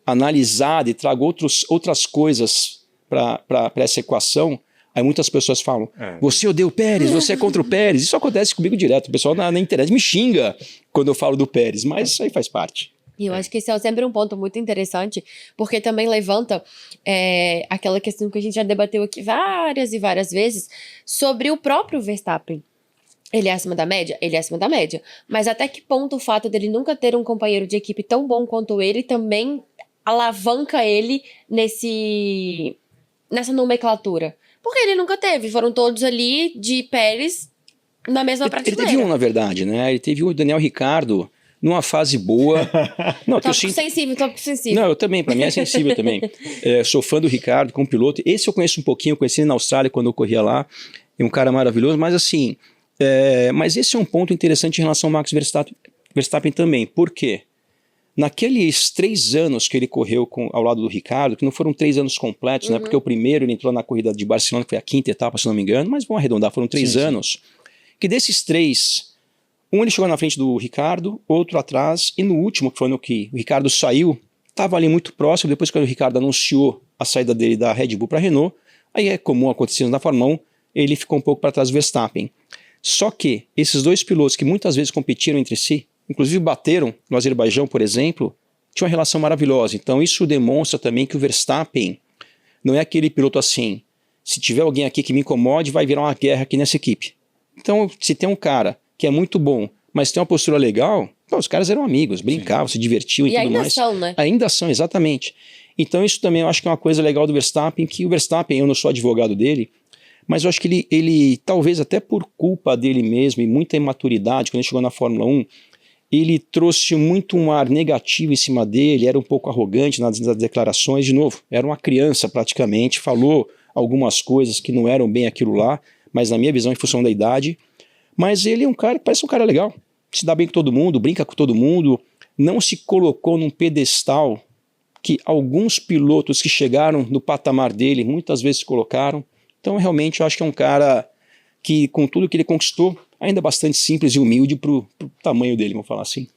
analisada e trago outras coisas para essa equação, aí muitas pessoas falam, você odeia o Pérez, você é contra o Pérez. Isso acontece comigo direto, o pessoal na internet me xinga quando eu falo do Pérez, mas isso aí faz parte. E eu acho que esse é sempre um ponto muito interessante, porque também levanta aquela questão que a gente já debateu aqui várias e várias vezes, sobre o próprio Verstappen. Ele é acima da média? Ele é acima da média. Mas até que ponto o fato dele nunca ter um companheiro de equipe tão bom quanto ele também alavanca ele nessa nomenclatura? Porque ele nunca teve. Foram todos ali de Pérez na mesma prateleira. Ele teve um, na verdade, né? Ele teve o Daniel Ricciardo numa fase boa. Não, tópico sensível. Não, eu também, pra mim é sensível também. Sou fã do Ricciardo como piloto. Esse eu conheço um pouquinho, eu conheci ele na Austrália quando eu corria lá. É um cara maravilhoso, mas assim... mas esse é um ponto interessante em relação ao Max Verstappen também. Por quê? Naqueles 3 anos que ele correu ao lado do Ricciardo, que não foram 3 anos completos, né? Porque o primeiro ele entrou na corrida de Barcelona, que foi a 5ª etapa, se não me engano, mas vamos arredondar, foram 3 anos. Que desses 3, um ele chegou na frente do Ricciardo, outro atrás, e no último, que foi no que o Ricciardo saiu, estava ali muito próximo, depois que o Ricciardo anunciou a saída dele da Red Bull para a Renault, aí é comum acontecer na Fórmula 1, ele ficou um pouco para trás do Verstappen. Só que esses dois pilotos que muitas vezes competiram entre si, inclusive bateram no Azerbaijão, por exemplo, tinham uma relação maravilhosa. Então isso demonstra também que o Verstappen não é aquele piloto assim, se tiver alguém aqui que me incomode, vai virar uma guerra aqui nessa equipe. Então se tem um cara que é muito bom, mas tem uma postura legal, os caras eram amigos, brincavam, se divertiam e tudo mais. E ainda são, né? Ainda são, exatamente. Então isso também eu acho que é uma coisa legal do Verstappen, que o Verstappen, eu não sou advogado dele, mas eu acho que ele, talvez até por culpa dele mesmo e muita imaturidade, quando ele chegou na Fórmula 1, ele trouxe muito um ar negativo em cima dele, era um pouco arrogante nas declarações, de novo, era uma criança praticamente, falou algumas coisas que não eram bem aquilo lá, mas na minha visão, em função da idade, mas ele é um cara que parece um cara legal, se dá bem com todo mundo, brinca com todo mundo, não se colocou num pedestal que alguns pilotos que chegaram no patamar dele muitas vezes se colocaram. Então, realmente, eu acho que é um cara que, com tudo que ele conquistou, ainda bastante simples e humilde pro tamanho dele, vamos falar assim.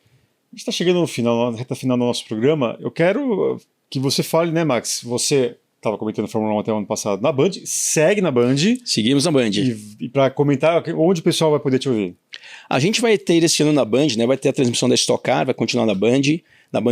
A gente está chegando no final, na reta final do nosso programa. Eu quero que você fale, né, Max? Você estava comentando a Fórmula 1 até o ano passado na Band, segue na Band. Seguimos na Band. E para comentar, onde o pessoal vai poder te ouvir? A gente vai ter esse ano na Band, né? Vai ter a transmissão da Stock Car, vai continuar na Band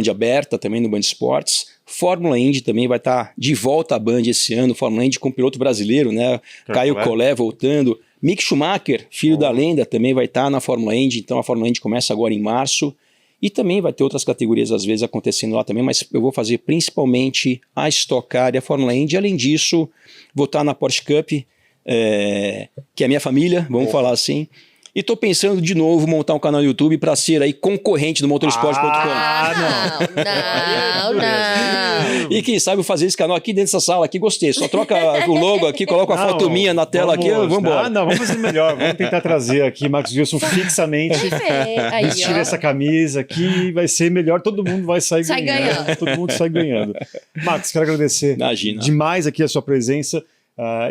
aberta também, no Band Esportes. Fórmula Indy também vai estar de volta à Band esse ano, Fórmula Indy com piloto brasileiro, né? Caio Collet voltando. Mick Schumacher, filho da lenda, também vai estar na Fórmula Indy, então a Fórmula Indy começa agora em março. E também vai ter outras categorias às vezes acontecendo lá também, mas eu vou fazer principalmente a Stock Car e a Fórmula Indy. Além disso, vou estar na Porsche Cup, que é a minha família, vamos falar assim. E tô pensando de novo montar um canal no YouTube para ser aí concorrente do motorsport.com. Não. E quem sabe fazer esse canal aqui dentro dessa sala aqui, gostei. Só troca o logo aqui, coloca a foto minha na tela aqui, vamos embora. Vamos fazer melhor. Vamos tentar trazer aqui Marcos Wilson fixamente. Aí, vestir essa camisa aqui, vai ser melhor. Todo mundo vai sair ganhando. Todo mundo sai ganhando. Marcos, quero agradecer demais aqui a sua presença.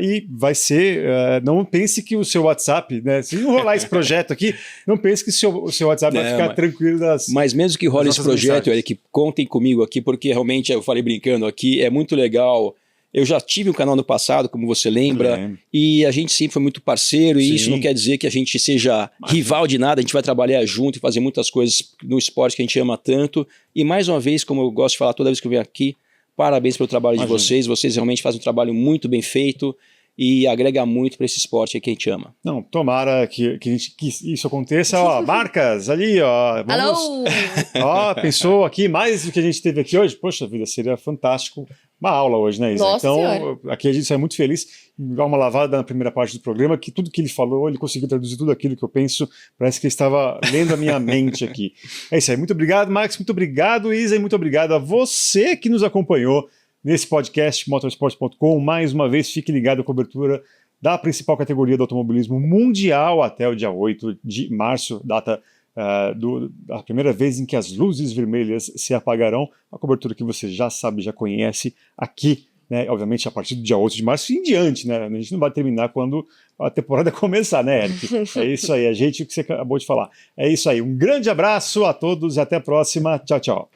E vai ser, não pense que o seu WhatsApp, né? Se não rolar esse projeto aqui, não pense que o seu WhatsApp vai ficar tranquilo Mas mesmo que role esse projeto, Eric, contem comigo aqui, porque realmente, eu falei brincando aqui, é muito legal. Eu já tive um canal no passado, como você lembra, e a gente sempre foi muito parceiro, e isso não quer dizer que a gente seja rival de nada, a gente vai trabalhar junto e fazer muitas coisas no esporte que a gente ama tanto. E mais uma vez, como eu gosto de falar toda vez que eu venho aqui, parabéns pelo trabalho de vocês realmente fazem um trabalho muito bem feito e agrega muito para esse esporte que a gente ama. Não, tomara que isso aconteça. Ó, marcas ali, ó. Alô! Ó, pensou aqui mais do que a gente teve aqui hoje? Poxa vida, seria fantástico. Uma aula hoje, né, Isa? Nossa então, senhora. Aqui a gente sai muito feliz. Dá uma lavada na primeira parte do programa, que tudo que ele falou, ele conseguiu traduzir tudo aquilo que eu penso. Parece que ele estava lendo a minha mente aqui. É isso aí. Muito obrigado, Marcos. Muito obrigado, Isa. E muito obrigado a você que nos acompanhou nesse podcast motorsport.com. Mais uma vez, fique ligado à cobertura da principal categoria do automobilismo mundial até o dia 8 de março, data a primeira vez em que as luzes vermelhas se apagarão, a cobertura que você já sabe, já conhece aqui, né? Obviamente a partir do dia 8 de março e em diante, né? A gente não vai terminar quando a temporada começar, né, Eric? É isso aí, o que você acabou de falar. É isso aí, um grande abraço a todos e até a próxima. Tchau, tchau.